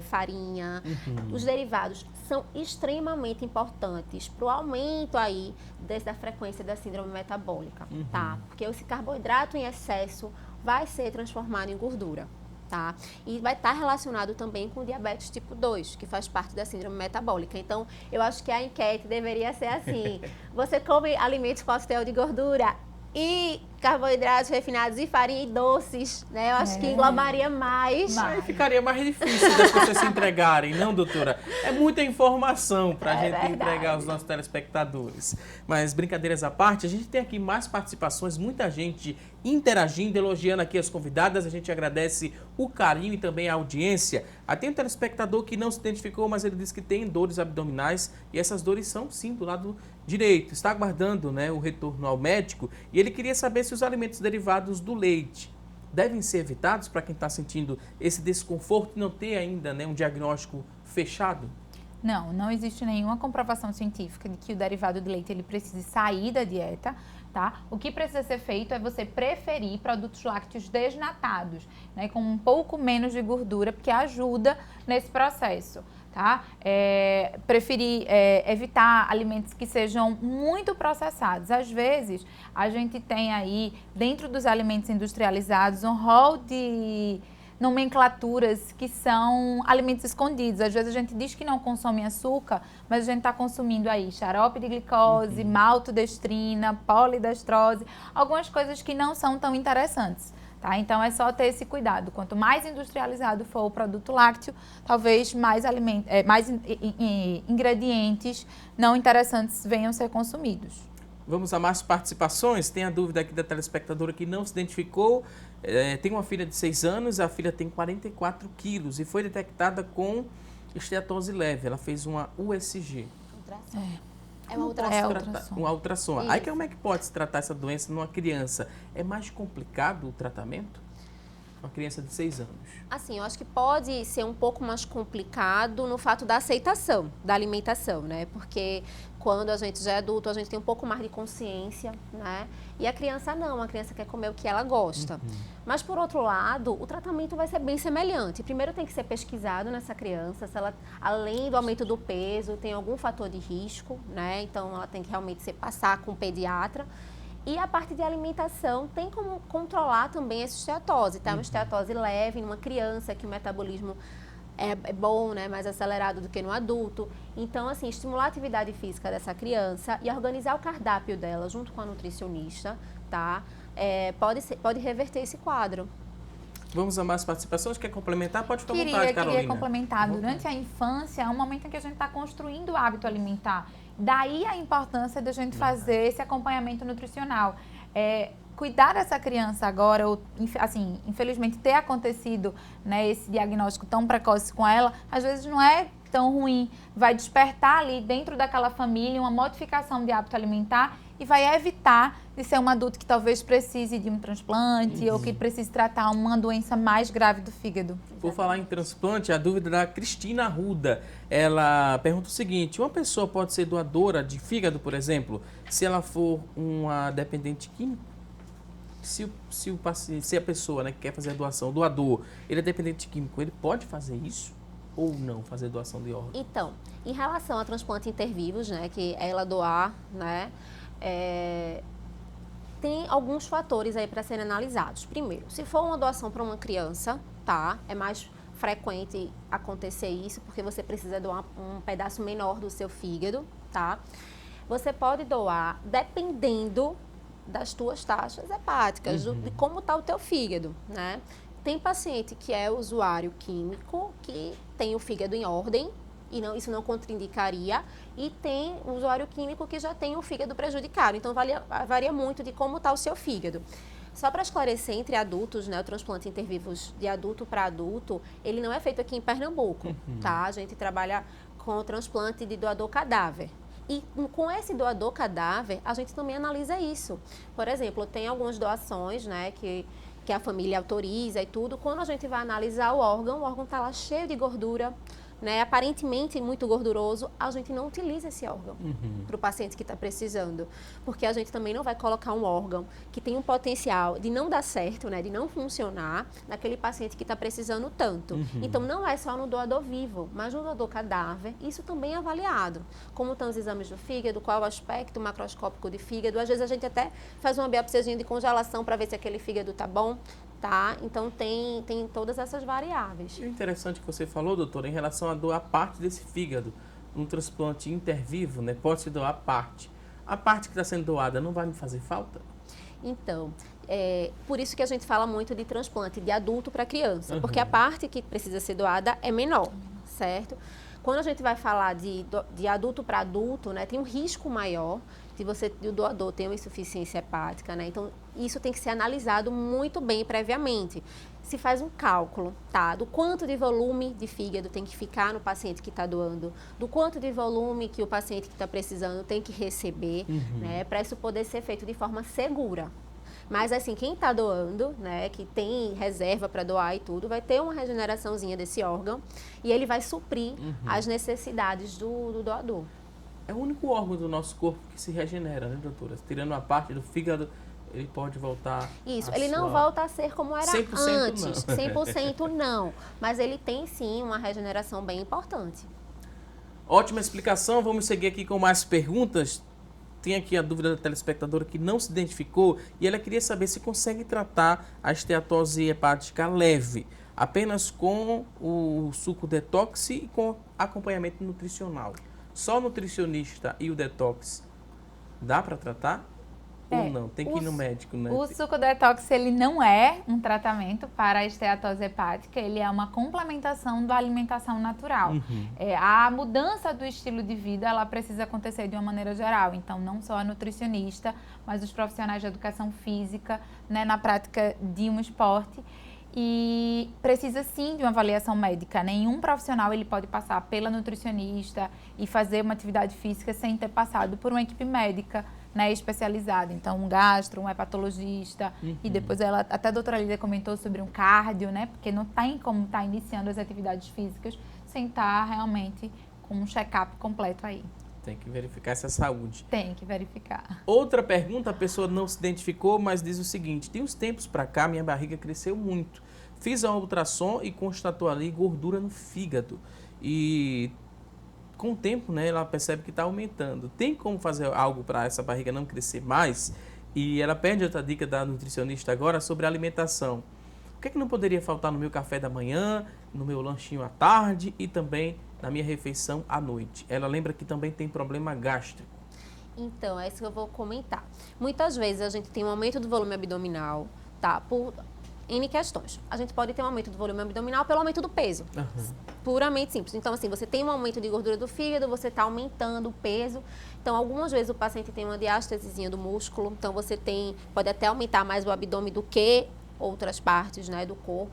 farinha, os derivados são extremamente importantes para o aumento aí da frequência da síndrome metabólica, tá? Porque esse carboidrato em excesso vai ser transformado em gordura, tá? E vai estar relacionado também com diabetes tipo 2, que faz parte da síndrome metabólica. Então, eu acho que a enquete deveria ser assim: você come alimentos com alto teor de gordura e carboidratos refinados e farinha e doces, né? Eu acho que englobaria mais. Aí ficaria mais difícil das pessoas se entregarem, não, doutora? É muita informação para a gente entregar aos nossos telespectadores. Mas, brincadeiras à parte, a gente tem aqui mais participações, muita gente interagindo, elogiando aqui as convidadas. A gente agradece o carinho e também a audiência. Tem um telespectador que não se identificou, mas ele disse que tem dores abdominais e essas dores são, sim, do lado direito. Está aguardando, né, o retorno ao médico e ele queria saber se os alimentos derivados do leite devem ser evitados para quem está sentindo esse desconforto e não ter ainda, né, um diagnóstico fechado? Não existe nenhuma comprovação científica de que o derivado do leite ele precise sair da dieta, tá? O que precisa ser feito é você preferir produtos lácteos desnatados, né, com um pouco menos de gordura, porque ajuda nesse processo, tá? Preferir evitar alimentos que sejam muito processados. Às vezes, a gente tem aí, dentro dos alimentos industrializados, um rol de nomenclaturas que são alimentos escondidos. Às vezes a gente diz que não consome açúcar, mas a gente está consumindo aí xarope de glicose, maltodestrina, polidestrose, algumas coisas que não são tão interessantes. Tá? Então é só ter esse cuidado. Quanto mais industrializado for o produto lácteo, talvez mais ingredientes não interessantes venham ser consumidos. Vamos a mais participações. Tem a dúvida aqui da telespectadora que não se identificou. Tem uma filha de 6 anos, a filha tem 44 quilos e foi detectada com esteatose leve. Ela fez uma USG. É uma ultrassom. Uma ultrassom. Aí como é que pode se tratar essa doença numa criança? É mais complicado o tratamento? Uma criança de 6 anos. Assim, eu acho que pode ser um pouco mais complicado no fato da aceitação da alimentação, né? Porque quando a gente já é adulto, a gente tem um pouco mais de consciência, né? E a criança não, a criança quer comer o que ela gosta. Mas, por outro lado, o tratamento vai ser bem semelhante. Primeiro tem que ser pesquisado nessa criança, se ela, além do aumento do peso, tem algum fator de risco, né? Então, ela tem que realmente passar com o pediatra. E a parte de alimentação tem como controlar também essa esteatose, tá? Uma esteatose leve numa criança que o metabolismo é bom, né? Mais acelerado do que no adulto. Então, assim, estimular a atividade física dessa criança e organizar o cardápio dela junto com a nutricionista, tá? Pode reverter esse quadro. Vamos a mais participações? Quer complementar? Pode ficar à vontade, Carolina. Queria complementar. Durante a infância, é um momento em que a gente está construindo o hábito alimentar. Daí a importância da gente fazer esse acompanhamento nutricional. Cuidar dessa criança agora, ou, assim, infelizmente ter acontecido, né, esse diagnóstico tão precoce com ela, às vezes não é tão ruim. Vai despertar ali dentro daquela família uma modificação de hábito alimentar e vai evitar de ser um adulto que talvez precise de um transplante ou que precise tratar uma doença mais grave do fígado. Por falar em transplante, a dúvida da Cristina Arruda. Ela pergunta o seguinte: uma pessoa pode ser doadora de fígado, por exemplo, se ela for uma dependente química? Se a pessoa, né, que quer fazer a doação, o doador, ele é dependente químico, ele pode fazer isso? Ou não fazer doação de órgãos? Então, em relação a transplante intervivos, né, que é ela doar, né, tem alguns fatores aí para serem analisados. Primeiro, se for uma doação para uma criança, tá, é mais frequente acontecer isso, porque você precisa doar um pedaço menor do seu fígado, tá? Você pode doar dependendo das tuas taxas hepáticas, de como está o teu fígado, né? Tem paciente que é usuário químico, que tem o fígado em ordem, e isso não contraindicaria, e tem usuário químico que já tem o fígado prejudicado. Então, varia muito de como está o seu fígado. Só para esclarecer, entre adultos, né, o transplante intervivos de adulto para adulto, ele não é feito aqui em Pernambuco, tá? A gente trabalha com o transplante de doador cadáver, E com esse doador cadáver, a gente também analisa isso. Por exemplo, tem algumas doações, né, que a família autoriza e tudo. Quando a gente vai analisar o órgão está lá cheio de gordura, né, aparentemente muito gorduroso, a gente não utiliza esse órgão para o paciente que está precisando. Porque a gente também não vai colocar um órgão que tem um potencial de não dar certo, né, de não funcionar naquele paciente que está precisando tanto. Então, não é só no doador vivo, mas no doador cadáver, isso também é avaliado. Como estão os exames do fígado, qual é o aspecto macroscópico de fígado. Às vezes a gente até faz uma biopsiazinha de congelação para ver se aquele fígado está bom. Tá? Então, tem todas essas variáveis. E o interessante que você falou, doutora, em relação a doar parte desse fígado, um transplante intervivo, né? Pode-se doar parte. A parte que está sendo doada não vai me fazer falta? Então, por isso que a gente fala muito de transplante de adulto para criança, porque a parte que precisa ser doada é menor, certo? Quando a gente vai falar de adulto para adulto, né, tem um risco maior de o doador ter uma insuficiência hepática, né? Então, isso tem que ser analisado muito bem previamente. Se faz um cálculo, tá? Do quanto de volume de fígado tem que ficar no paciente que está doando, do quanto de volume que o paciente que está precisando tem que receber, né? Para isso poder ser feito de forma segura. Mas, assim, quem está doando, né, que tem reserva para doar e tudo, vai ter uma regeneraçãozinha desse órgão e ele vai suprir as necessidades do doador. É o único órgão do nosso corpo que se regenera, né, doutora? Tirando a parte do fígado, ele pode voltar... Isso, ele não volta a ser como era 100% antes. não. 100% não. Mas ele tem, sim, uma regeneração bem importante. Ótima explicação. Vamos seguir aqui com mais perguntas. Tem aqui a dúvida da telespectadora que não se identificou e ela queria saber se consegue tratar a esteatose hepática leve apenas com o suco detox e com acompanhamento nutricional. Só o nutricionista e o detox dá para tratar? Ou não? Tem que ir no médico, né? O suco detox, ele não é um tratamento para a esteatose hepática, ele é uma complementação da alimentação natural. A mudança do estilo de vida, ela precisa acontecer de uma maneira geral. Então, não só a nutricionista, mas os profissionais de educação física, né, na prática de um esporte. E precisa sim de uma avaliação médica. Nenhum profissional ele pode passar pela nutricionista e fazer uma atividade física sem ter passado por uma equipe médica, né, especializada. Então, um gastro, um hepatologista. E depois até a doutora Lídia comentou sobre um cardio, né? Porque não tem como estar iniciando as atividades físicas sem estar realmente com um check-up completo aí. Tem que verificar essa saúde. Tem que verificar. Outra pergunta, a pessoa não se identificou, mas diz o seguinte: tem uns tempos para cá, minha barriga cresceu muito. Fiz a ultrassom e constatou ali gordura no fígado. E com o tempo, né, ela percebe que está aumentando. Tem como fazer algo para essa barriga não crescer mais? E ela pede outra dica da nutricionista agora sobre a alimentação. O que é que não poderia faltar no meu café da manhã, no meu lanchinho à tarde e também na minha refeição à noite? Ela lembra que também tem problema gástrico. Então, é isso que eu vou comentar. Muitas vezes a gente tem um aumento do volume abdominal, tá? Por N questões. A gente pode ter um aumento do volume abdominal pelo aumento do peso. Puramente simples. Então, assim, você tem um aumento de gordura do fígado, você está aumentando o peso. Então, algumas vezes o paciente tem uma diástasezinha do músculo. Então, você pode até aumentar mais o abdômen do que outras partes, né, do corpo.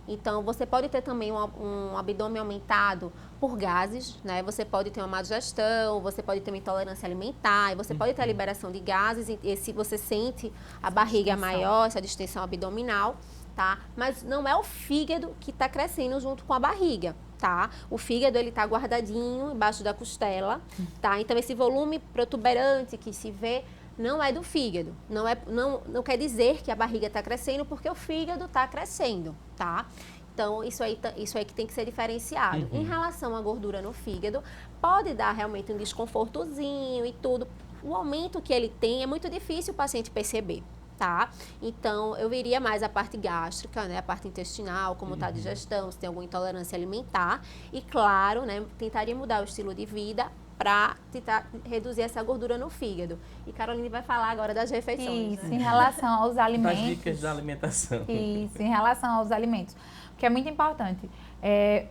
Então, você pode ter também um abdômen aumentado por gases, né? Você pode ter uma má digestão, você pode ter uma intolerância alimentar, e você pode ter a liberação de gases, e se você sente a barriga maior, essa distensão abdominal, tá? Mas não é o fígado que está crescendo junto com a barriga, tá? O fígado, ele está guardadinho embaixo da costela, tá? Então, esse volume protuberante que se vê não é do fígado. Não quer dizer que a barriga está crescendo porque o fígado está crescendo, tá? Então, isso aí que tem que ser diferenciado. Em relação à gordura no fígado, pode dar realmente um desconfortozinho e tudo. O aumento que ele tem é muito difícil o paciente perceber, tá? Então, eu iria mais a parte gástrica, né? A parte intestinal, como está a digestão, se tem alguma intolerância alimentar. E, claro, né? Tentaria mudar o estilo de vida para tentar reduzir essa gordura no fígado. E Caroline vai falar agora das refeições. Isso, né? em relação aos alimentos. Das dicas da alimentação. Isso, em relação aos alimentos. Que é muito importante.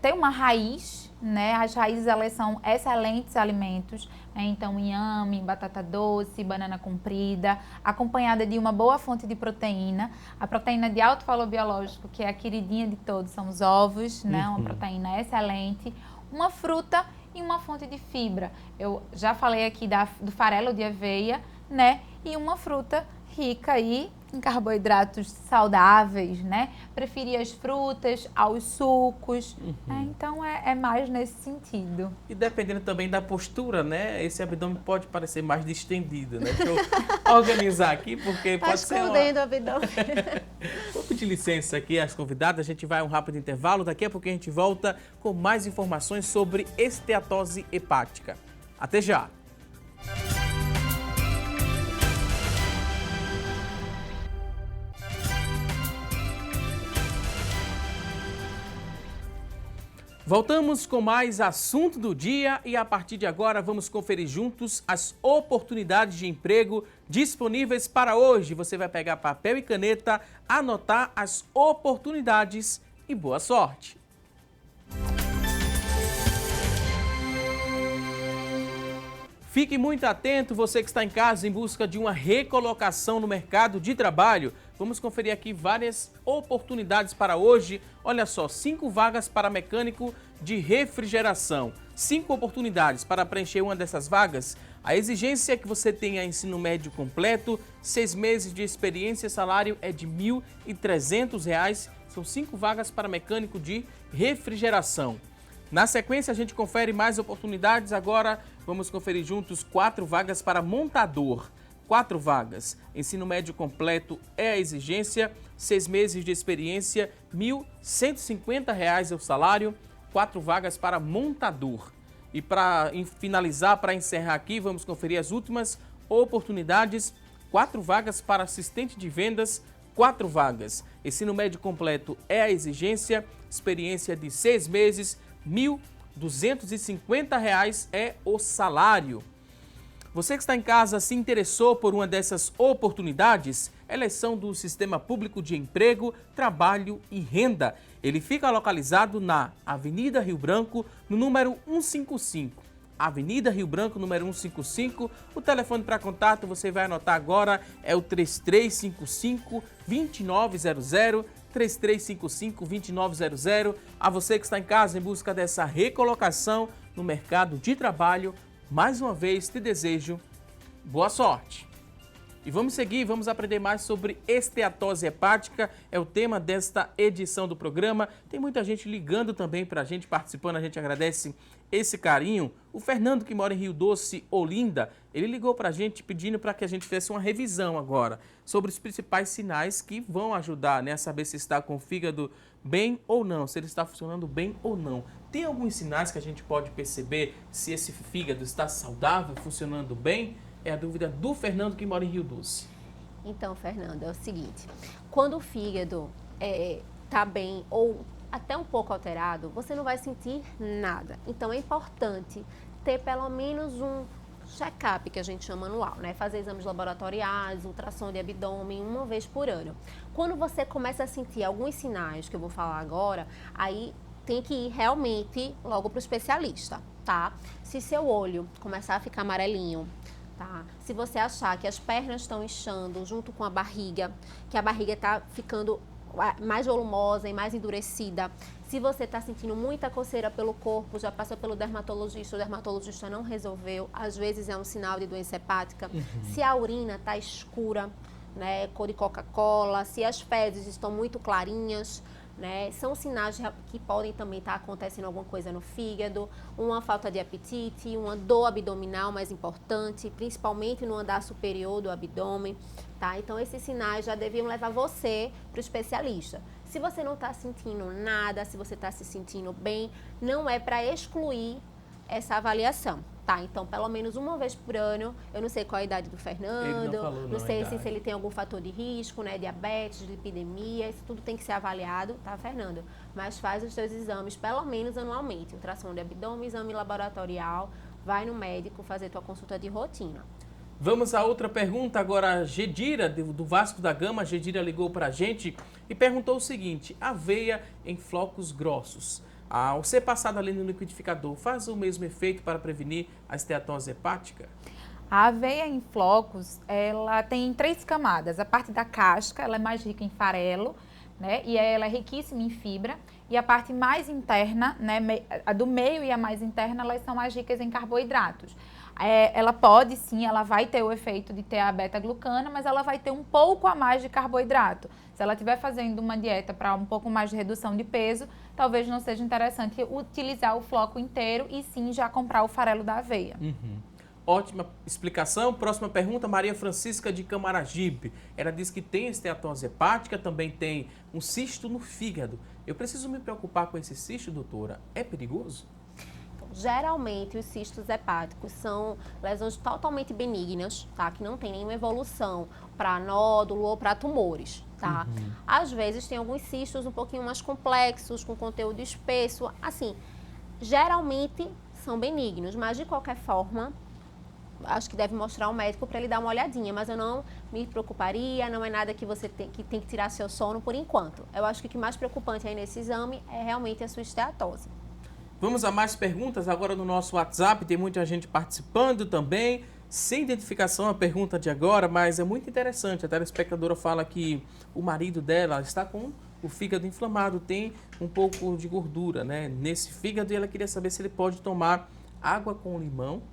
Tem uma raiz, né? As raízes, elas são excelentes alimentos. Né? Então, inhame, batata doce, banana comprida, acompanhada de uma boa fonte de proteína. A proteína de alto valor biológico, que é a queridinha de todos, são os ovos, né? Uma proteína excelente. Uma fruta e uma fonte de fibra. Eu já falei aqui do farelo de aveia, né? E uma fruta rica aí em carboidratos saudáveis, né? Preferir as frutas aos sucos, né? Então é mais nesse sentido. E dependendo também da postura, né? Esse abdômen pode parecer mais distendido, né? Deixa eu organizar aqui, porque Tá pode ser escondendo o abdômen. Vou pedir licença aqui às convidadas, a gente vai a um rápido intervalo, daqui a pouco a gente volta com mais informações sobre esteatose hepática. Até já! Voltamos com mais assunto do dia e a partir de agora vamos conferir juntos as oportunidades de emprego disponíveis para hoje. Você vai pegar papel e caneta, anotar as oportunidades e boa sorte! Fique muito atento, você que está em casa em busca de uma recolocação no mercado de trabalho. Vamos conferir aqui várias oportunidades para hoje. Olha só, 5 vagas para mecânico de refrigeração. 5 oportunidades para preencher uma dessas vagas. A exigência é que você tenha ensino médio completo, 6 meses de experiência, salário é de R$ 1.300. São 5 vagas para mecânico de refrigeração. Na sequência, a gente confere mais oportunidades. Agora, vamos conferir juntos 4 vagas para montador. 4 vagas. Ensino médio completo é a exigência. 6 meses de experiência, R$ 1.150 é o salário. 4 vagas para montador. E para finalizar, para encerrar aqui, vamos conferir as últimas oportunidades. 4 vagas para assistente de vendas. 4 vagas. Ensino médio completo é a exigência. Experiência de 6 meses, R$ 1.250 é o salário. Você que está em casa se interessou por uma dessas oportunidades? Elas são do Sistema Público de Emprego, Trabalho e Renda. Ele fica localizado na Avenida Rio Branco, no número 155. Avenida Rio Branco, número 155. O telefone para contato, você vai anotar agora, é o 3355-2900. 3355-2900. A você que está em casa em busca dessa recolocação no mercado de trabalho, mais uma vez te desejo boa sorte. E vamos seguir, vamos aprender mais sobre esteatose hepática, é o tema desta edição do programa. Tem muita gente ligando também para a gente, participando, a gente agradece esse carinho. O Fernando, que mora em Rio Doce, Olinda, ele ligou para a gente pedindo para que a gente fizesse uma revisão agora sobre os principais sinais que vão ajudar, né, a saber se está com o fígado bem ou não, se ele está funcionando bem ou não. Tem alguns sinais que a gente pode perceber se esse fígado está saudável, funcionando bem? É a dúvida do Fernando, que mora em Rio Doce. Então, Fernando, é o seguinte, quando o fígado está bem ou até um pouco alterado, você não vai sentir nada. Então, é importante ter pelo menos um check-up, que a gente chama anual, né? Fazer exames laboratoriais, ultrassom de abdômen, uma vez por ano. Quando você começa a sentir alguns sinais, que eu vou falar agora, aí tem que ir realmente logo para o especialista, tá? Se seu olho começar a ficar amarelinho, tá? Se você achar que as pernas estão inchando junto com a barriga, que a barriga está ficando mais volumosa e mais endurecida, se você está sentindo muita coceira pelo corpo, já passou pelo dermatologista, o dermatologista não resolveu, às vezes é um sinal de doença hepática. Se a urina está escura, né, cor de Coca-Cola, se as fezes estão muito clarinhas, né, são sinais que podem também estar acontecendo alguma coisa no fígado, uma falta de apetite, uma dor abdominal mais importante, principalmente no andar superior do abdômen, tá? Então, esses sinais já deviam levar você para o especialista. Se você não está sentindo nada, se você está se sentindo bem, não é para excluir essa avaliação, tá? Então, pelo menos uma vez por ano, eu não sei qual a idade do Fernando, não sei se ele tem algum fator de risco, né? Diabetes, lipidemia, isso tudo tem que ser avaliado, tá, Fernando? Mas faz os seus exames, pelo menos anualmente, ultrassom de abdômen, exame laboratorial, vai no médico fazer tua consulta de rotina. Vamos a outra pergunta agora. A Gedira, do Vasco da Gama, a Gedira ligou para a gente e perguntou o seguinte: aveia em flocos grossos, ao ser passada ali no liquidificador, faz o mesmo efeito para prevenir a esteatose hepática? A aveia em flocos, ela tem 3 camadas. A parte da casca, ela é mais rica em farelo, né? E ela é riquíssima em fibra. E a parte mais interna, né, a do meio e a mais interna, elas são mais ricas em carboidratos. Ela pode sim, ela vai ter o efeito de ter a beta-glucana, mas ela vai ter um pouco a mais de carboidrato. Se ela estiver fazendo uma dieta para um pouco mais de redução de peso, talvez não seja interessante utilizar o floco inteiro e sim já comprar o farelo da aveia. Ótima explicação. Próxima pergunta, Maria Francisca de Camaragibe. Ela diz que tem esteatose hepática, também tem um cisto no fígado. Eu preciso me preocupar com esse cisto, doutora? É perigoso? Geralmente, os cistos hepáticos são lesões totalmente benignas, tá? Que não tem nenhuma evolução para nódulo ou para tumores, tá? Às vezes, tem alguns cistos um pouquinho mais complexos, com conteúdo espesso. Assim, geralmente são benignos, mas de qualquer forma, acho que deve mostrar ao médico para ele dar uma olhadinha, mas eu não me preocuparia, não é nada que você tem que tirar seu sono por enquanto. Eu acho que o que mais preocupante aí nesse exame é realmente a sua esteatose. Vamos a mais perguntas agora no nosso WhatsApp, tem muita gente participando também. Sem identificação a pergunta de agora, mas é muito interessante. A telespectadora fala que o marido dela está com o fígado inflamado, tem um pouco de gordura, né, nesse fígado, e ela queria saber se ele pode tomar água com limão,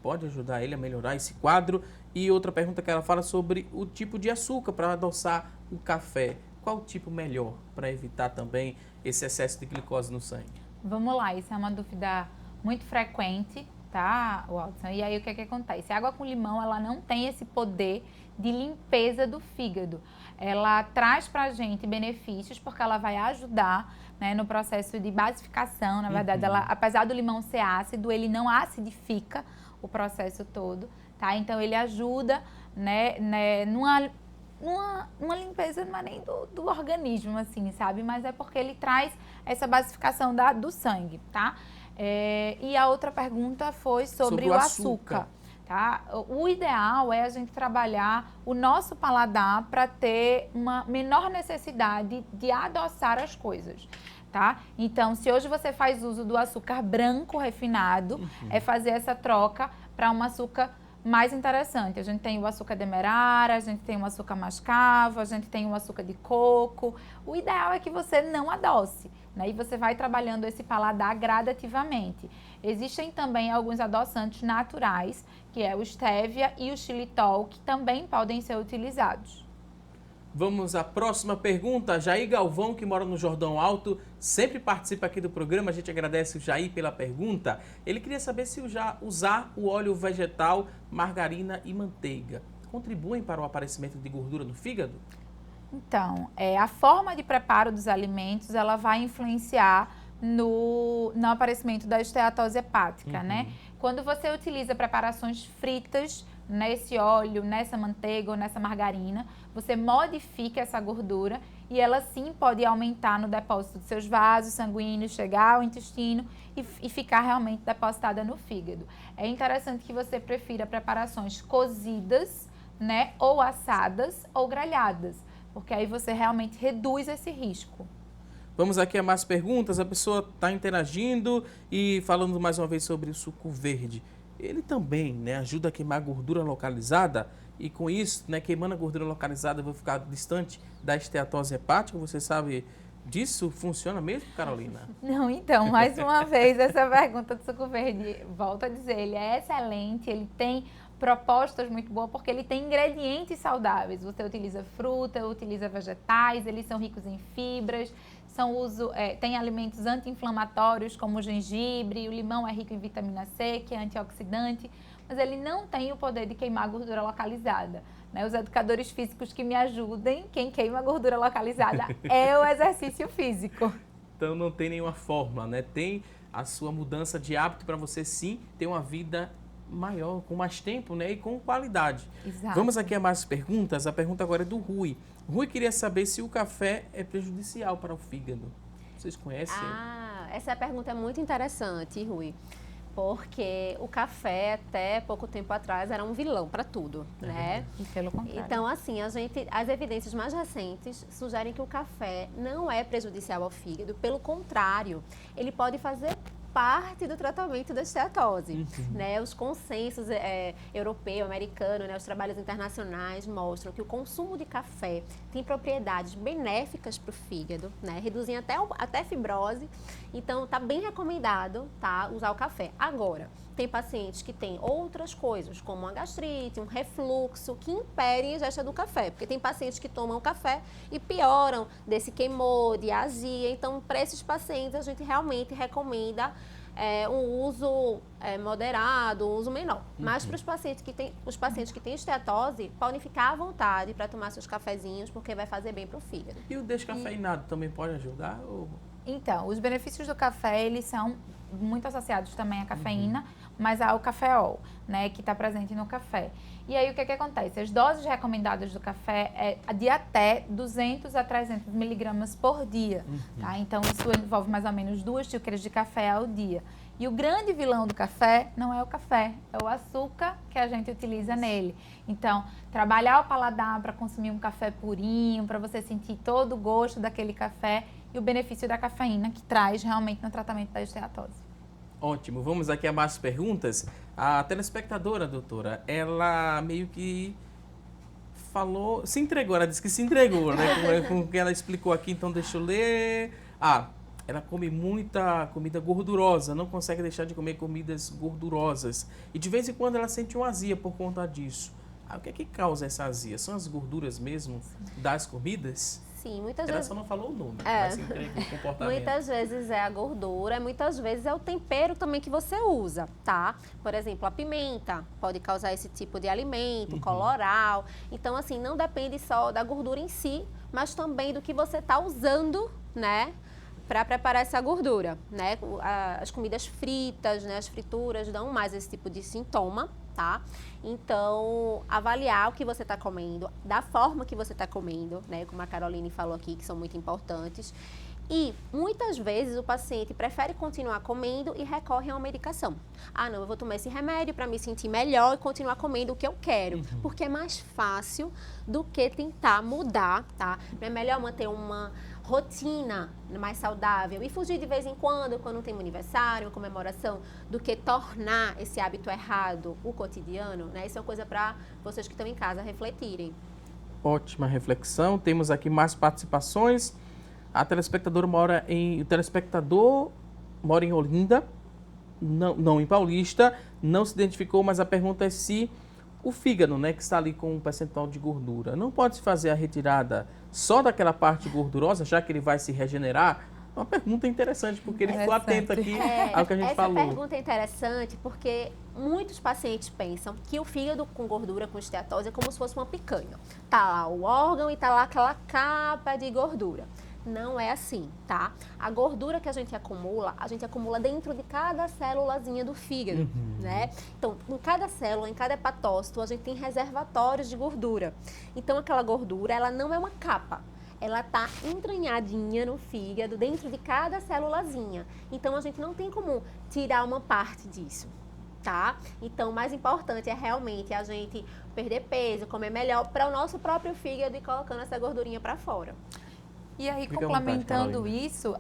pode ajudar ele a melhorar esse quadro. E outra pergunta que ela fala sobre o tipo de açúcar para adoçar o café. Qual o tipo melhor para evitar também esse excesso de glicose no sangue? Vamos lá, isso é uma dúvida muito frequente, tá, Watson? E aí o que acontece? A água com limão, ela não tem esse poder de limpeza do fígado. Ela traz pra gente benefícios porque ela vai ajudar, né, no processo de basificação. Na verdade, ela, apesar do limão ser ácido, ele não acidifica o processo todo, tá? Então ele ajuda, né numa limpeza, não é nem do organismo, assim, sabe? Mas é porque ele traz essa basificação do sangue, tá? E a outra pergunta foi sobre o açúcar, tá? O ideal é a gente trabalhar o nosso paladar para ter uma menor necessidade de adoçar as coisas, tá? Então, se hoje você faz uso do açúcar branco refinado, é fazer essa troca para um açúcar mais interessante. A gente tem o açúcar demerara, a gente tem o açúcar mascavo, a gente tem o açúcar de coco. O ideal é que você não adoce, né? E você vai trabalhando esse paladar gradativamente. Existem também alguns adoçantes naturais, que é o stevia e o xilitol, que também podem ser utilizados. Vamos à próxima pergunta. Jair Galvão, que mora no Jordão Alto, sempre participa aqui do programa. A gente agradece o Jair pela pergunta. Ele queria saber se usar o óleo vegetal, margarina e manteiga contribuem para o aparecimento de gordura no fígado? Então, a forma de preparo dos alimentos, ela vai influenciar no aparecimento da esteatose hepática, né? Quando você utiliza preparações fritas nesse óleo, nessa manteiga ou nessa margarina, você modifica essa gordura e ela sim pode aumentar no depósito dos seus vasos sanguíneos, chegar ao intestino e ficar realmente depositada no fígado. É interessante que você prefira preparações cozidas, né, ou assadas ou grelhadas, porque aí você realmente reduz esse risco. Vamos aqui a mais perguntas. A pessoa está interagindo e falando mais uma vez sobre o suco verde. Ele também, né, ajuda a queimar a gordura localizada e com isso, né, queimando a gordura localizada, eu vou ficar distante da esteatose hepática. Você sabe disso? Funciona mesmo, Carolina? Não, então, mais uma vez, essa pergunta do suco verde, volto a dizer, ele é excelente, ele tem propostas muito boas porque ele tem ingredientes saudáveis. Você utiliza fruta, utiliza vegetais, eles são ricos em fibras, tem alimentos anti-inflamatórios como o gengibre, o limão é rico em vitamina C, que é antioxidante, mas ele não tem o poder de queimar a gordura localizada, né? Os educadores físicos que me ajudem, quem queima a gordura localizada é o exercício físico. Então não tem nenhuma fórmula, né? Tem a sua mudança de hábito para você sim ter uma vida maior, com mais tempo, né, e com qualidade. Exato. Vamos aqui a mais perguntas. A pergunta agora é do Rui. Rui queria saber se o café é prejudicial para o fígado. Vocês conhecem? Essa pergunta é muito interessante, Rui, porque o café até pouco tempo atrás era um vilão para tudo, né? E pelo contrário. Então, assim, as evidências mais recentes sugerem que o café não é prejudicial ao fígado, pelo contrário, ele pode fazer parte do tratamento da esteatose. Né? Os consensos europeu, americano, né? Os trabalhos internacionais mostram que o consumo de café tem propriedades benéficas para o fígado, né? Reduzem até fibrose. Então, está bem recomendado, tá, usar o café. Agora, tem pacientes que têm outras coisas, como uma gastrite, um refluxo, que impedem a ingesta do café. Porque tem pacientes que tomam café e pioram desse queimor, de azia. Então, para esses pacientes, a gente realmente recomenda um uso moderado, um uso menor. Mas para os pacientes que têm esteatose, podem ficar à vontade para tomar seus cafezinhos, porque vai fazer bem para o fígado. E o descafeinado também pode ajudar? Então, os benefícios do café, eles são muito associados também à cafeína, mas ao cafeol, né, que está presente no café. E aí, o que acontece? As doses recomendadas do café é de até 200 a 300 miligramas por dia, tá? Então, isso envolve mais ou menos 2 xícaras de café ao dia. E o grande vilão do café não é o café, é o açúcar que a gente utiliza nele. Então, trabalhar o paladar para consumir um café purinho, para você sentir todo o gosto daquele café e o benefício da cafeína que traz realmente no tratamento da esteatose. Ótimo, vamos aqui a mais perguntas. A telespectadora, doutora, ela meio que falou, se entregou, ela disse que se entregou, né? Com o que ela explicou aqui, então deixa eu ler. Ela come muita comida gordurosa, não consegue deixar de comer comidas gordurosas. E de vez em quando ela sente uma azia por conta disso. O que é que causa essa azia? São as gorduras mesmo das comidas? Sim, muitas ela vezes... só não falou o nome, mas se entregou o comportamento. Muitas vezes é a gordura, muitas vezes é o tempero também que você usa, tá? Por exemplo, a pimenta pode causar esse tipo de alimento, coloral. Então, assim, não depende só da gordura em si, mas também do que você está usando, né? Para preparar essa gordura, né? As comidas fritas, né? As frituras dão mais esse tipo de sintoma, tá? Então, avaliar o que você está comendo, da forma que você está comendo, né? Como a Caroline falou aqui, que são muito importantes. E, muitas vezes, o paciente prefere continuar comendo e recorre a uma medicação. Não, eu vou tomar esse remédio para me sentir melhor e continuar comendo o que eu quero. Porque é mais fácil do que tentar mudar, tá? É melhor manter uma rotina mais saudável e fugir de vez em quando tem um aniversário, uma comemoração, do que tornar esse hábito errado o cotidiano, né? Isso é uma coisa para vocês que estão em casa refletirem. Ótima reflexão. Temos aqui mais participações. O telespectador mora em Olinda, não em Paulista, não se identificou, mas a pergunta é se o fígado, né, que está ali com um percentual de gordura, não pode se fazer a retirada só daquela parte gordurosa, já que ele vai se regenerar? Uma pergunta interessante, porque ele ficou atento aqui ao que a gente falou. Essa pergunta é interessante porque muitos pacientes pensam que o fígado com gordura, com esteatose, é como se fosse uma picanha. Tá lá o órgão e tá lá aquela capa de gordura. Não é assim, tá? A gordura que a gente acumula dentro de cada célulazinha do fígado, né? Então, em cada célula, em cada hepatócito, a gente tem reservatórios de gordura. Então, aquela gordura, ela não é uma capa. Ela tá entranhadinha no fígado, dentro de cada célulazinha. Então, a gente não tem como tirar uma parte disso, tá? Então, o mais importante é realmente a gente perder peso, comer melhor para o nosso próprio fígado e colocando essa gordurinha para fora. E aí, complementando isso,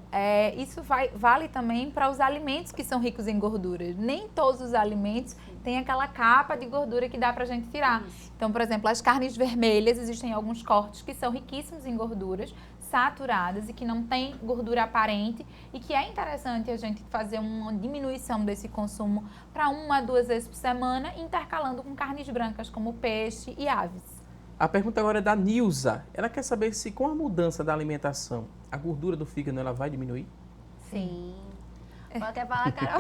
vale também para os alimentos que são ricos em gorduras. Nem todos os alimentos têm aquela capa de gordura que dá para a gente tirar. Então, por exemplo, as carnes vermelhas, existem alguns cortes que são riquíssimos em gorduras saturadas e que não tem gordura aparente e que é interessante a gente fazer uma diminuição desse consumo para 1 a 2 vezes por semana, intercalando com carnes brancas como peixe e aves. A pergunta agora é da Nilza. Ela quer saber se com a mudança da alimentação, a gordura do fígado ela vai diminuir? Sim. Quer falar, Carol?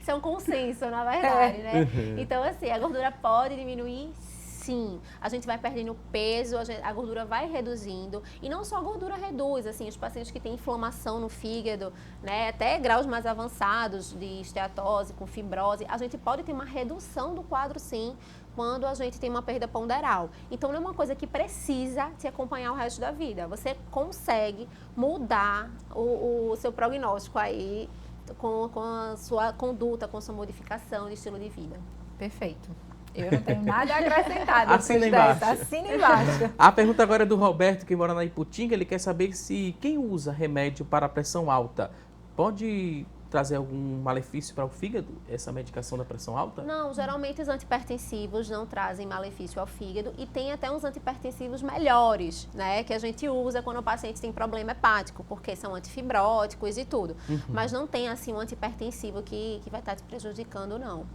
Isso é um consenso, na verdade, né? Então, assim, a gordura pode diminuir? Sim. A gente vai perdendo peso, a gordura vai reduzindo. E não só a gordura reduz, assim, os pacientes que têm inflamação no fígado, né, até graus mais avançados de esteatose, com fibrose, a gente pode ter uma redução do quadro, sim, quando a gente tem uma perda ponderal. Então, não é uma coisa que precisa te acompanhar o resto da vida. Você consegue mudar o seu prognóstico aí com a sua conduta, com a sua modificação de estilo de vida. Perfeito. Eu não tenho nada a acrescentar. Assina embaixo. Assina embaixo. A pergunta agora é do Roberto, que mora na Iputinga. Ele quer saber se quem usa remédio para a pressão alta pode trazer algum malefício para o fígado, essa medicação da pressão alta? Não, geralmente os antihipertensivos não trazem malefício ao fígado e tem até uns antihipertensivos melhores, né? Que a gente usa quando o paciente tem problema hepático, porque são antifibróticos e tudo. Mas não tem, assim, um antihipertensivo que vai estar te prejudicando, não.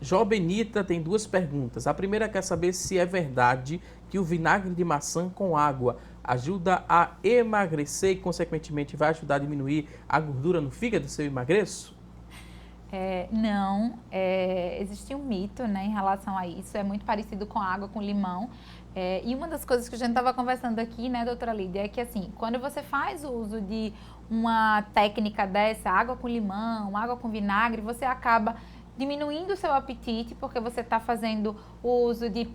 Jó Benita tem 2 perguntas. A primeira quer saber se é verdade que o vinagre de maçã com água ajuda a emagrecer e, consequentemente, vai ajudar a diminuir a gordura no fígado se eu emagreço? Não, existe um mito, né, em relação a isso, é muito parecido com água com limão. E uma das coisas que a gente estava conversando aqui, né, doutora Lídia, é que assim, quando você faz o uso de uma técnica dessa, água com limão, água com vinagre, você acaba diminuindo o seu apetite, porque você está fazendo o uso de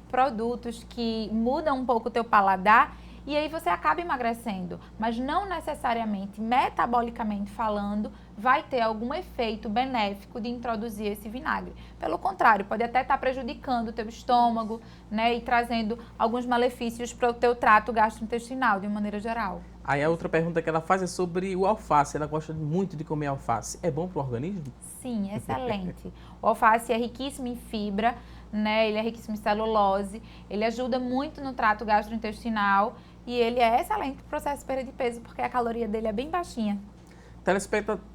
produtos que mudam um pouco o teu paladar, e aí você acaba emagrecendo, mas não necessariamente, metabolicamente falando, vai ter algum efeito benéfico de introduzir esse vinagre. Pelo contrário, pode até estar prejudicando o teu estômago, né, e trazendo alguns malefícios para o teu trato gastrointestinal, de uma maneira geral. Aí a outra pergunta que ela faz é sobre o alface. Ela gosta muito de comer alface. É bom para o organismo? Sim, excelente. O alface é riquíssimo em fibra, né? Ele é riquíssimo em celulose, ele ajuda muito no trato gastrointestinal e ele é excelente para o processo de perda de peso, porque a caloria dele é bem baixinha.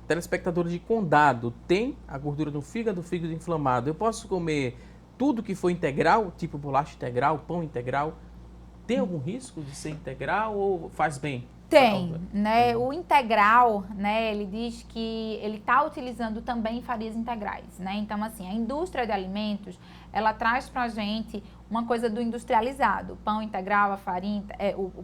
Telespectador de Condado, tem a gordura no fígado inflamado. Eu posso comer tudo que for integral, tipo bolacha integral, pão integral? Tem algum risco de ser integral ou faz bem? Tem, né? O integral, né? Ele diz que ele está utilizando também farias integrais, né? Então, assim, a indústria de alimentos, ela traz pra gente uma coisa do industrializado. O pão integral, a farinha,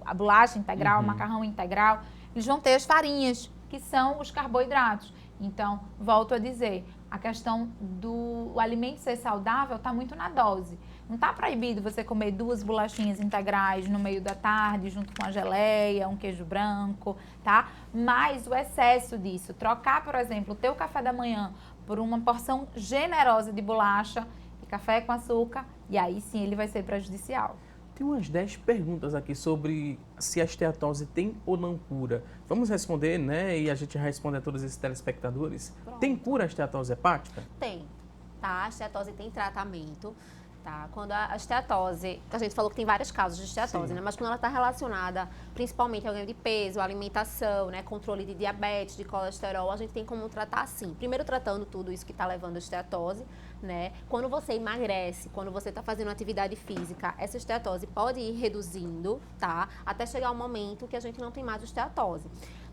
a bolacha integral, o macarrão integral. Eles vão ter as farinhas, que são os carboidratos. Então, volto a dizer, a questão do alimento ser saudável está muito na dose. Não está proibido você comer 2 bolachinhas integrais no meio da tarde, junto com a geleia, um queijo branco, tá? Mas o excesso disso, trocar, por exemplo, o teu café da manhã por uma porção generosa de bolacha e café com açúcar, e aí sim ele vai ser prejudicial. Tem umas 10 perguntas aqui sobre se a esteatose tem ou não cura. Vamos responder, né? E a gente responde a todos esses telespectadores. Pronto. Tem cura a esteatose hepática? Tem, tá? A esteatose tem tratamento. Tá? Quando a esteatose, a gente falou que tem vários casos de esteatose, né? Mas quando ela está relacionada principalmente ao ganho de peso, alimentação, né? Controle de diabetes, de colesterol, a gente tem como tratar assim. Primeiro tratando tudo isso que está levando a esteatose, né? Quando você emagrece, quando você está fazendo atividade física, essa esteatose pode ir reduzindo, tá? Até chegar um momento que a gente não tem mais esteatose.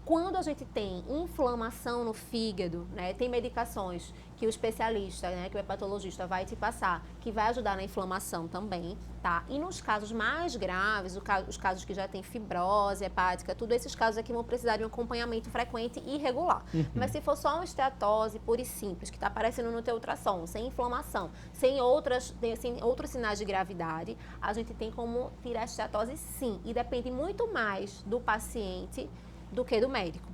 Quando a gente tem inflamação no fígado, né, tem medicações que o especialista, né, que o hepatologista vai te passar, que vai ajudar na inflamação também, tá? E nos casos mais graves, os casos que já tem fibrose hepática, tudo esses casos aqui vão precisar de um acompanhamento frequente e regular. Mas se for só uma esteatose pura e simples, que está aparecendo no teu ultrassom, sem inflamação, sem outros sinais de gravidade, a gente tem como tirar a esteatose sim. E depende muito mais do paciente do que do médico.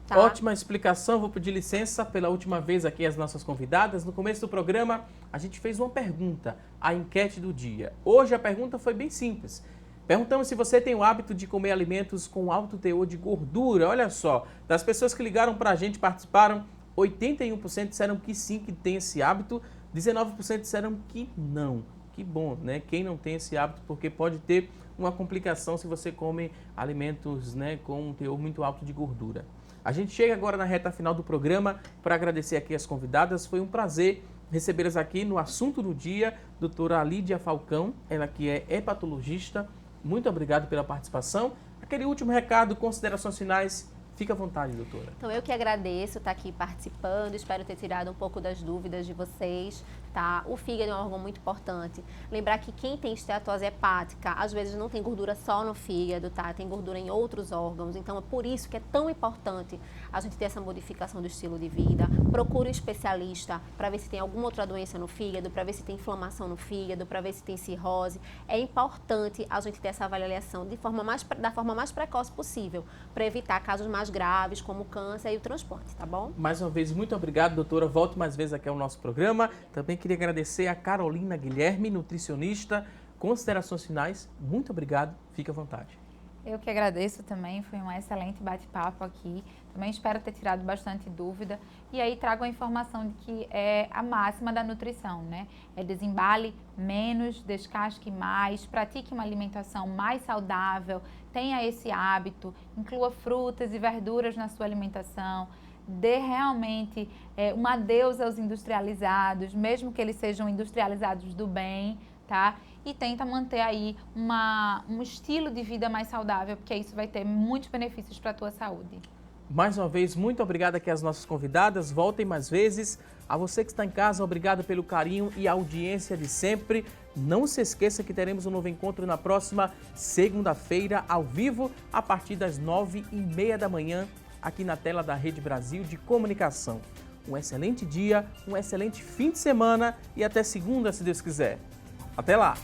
Tá? Ótima explicação, vou pedir licença pela última vez aqui às nossas convidadas. No começo do programa, a gente fez uma pergunta, a enquete do dia. Hoje a pergunta foi bem simples. Perguntamos se você tem o hábito de comer alimentos com alto teor de gordura. Olha só, das pessoas que ligaram pra gente, participaram, 81% disseram que sim, que tem esse hábito, 19% disseram que não. Que bom, né? Quem não tem esse hábito, porque pode ter uma complicação se você come alimentos, né, com um teor muito alto de gordura. A gente chega agora na reta final do programa para agradecer aqui as convidadas. Foi um prazer recebê-las aqui no Assunto do Dia, doutora Lídia Falcão, ela que é hepatologista. Muito obrigado pela participação. Aquele último recado, considerações finais. Fica à vontade, doutora. Então, eu que agradeço estar aqui participando, espero ter tirado um pouco das dúvidas de vocês, tá? O fígado é um órgão muito importante. Lembrar que quem tem esteatose hepática, às vezes não tem gordura só no fígado, tá? Tem gordura em outros órgãos, então é por isso que é tão importante a gente ter essa modificação do estilo de vida. Procure um especialista para ver se tem alguma outra doença no fígado, para ver se tem inflamação no fígado, para ver se tem cirrose. É importante a gente ter essa avaliação da forma mais precoce possível, para evitar casos mais graves, como o câncer e o transplante, tá bom? Mais uma vez, muito obrigado, doutora. Volte mais vezes aqui ao nosso programa. Também queria agradecer a Carolina Guilherme, nutricionista. Considerações finais, muito obrigado. Fique à vontade. Eu que agradeço também, foi um excelente bate-papo aqui. Também espero ter tirado bastante dúvida. E aí trago a informação de que é a máxima da nutrição, né? É desembale menos, descasque mais, pratique uma alimentação mais saudável, tenha esse hábito, inclua frutas e verduras na sua alimentação, dê realmente um adeus aos industrializados, mesmo que eles sejam industrializados do bem, tá? E tenta manter aí um estilo de vida mais saudável, porque isso vai ter muitos benefícios para a tua saúde. Mais uma vez, muito obrigado aqui às nossas convidadas, voltem mais vezes. A você que está em casa, obrigado pelo carinho e audiência de sempre. Não se esqueça que teremos um novo encontro na próxima segunda-feira, ao vivo, a partir das 9h30 da manhã, aqui na tela da Rede Brasil de Comunicação. Um excelente dia, um excelente fim de semana e até segunda, se Deus quiser. Até lá!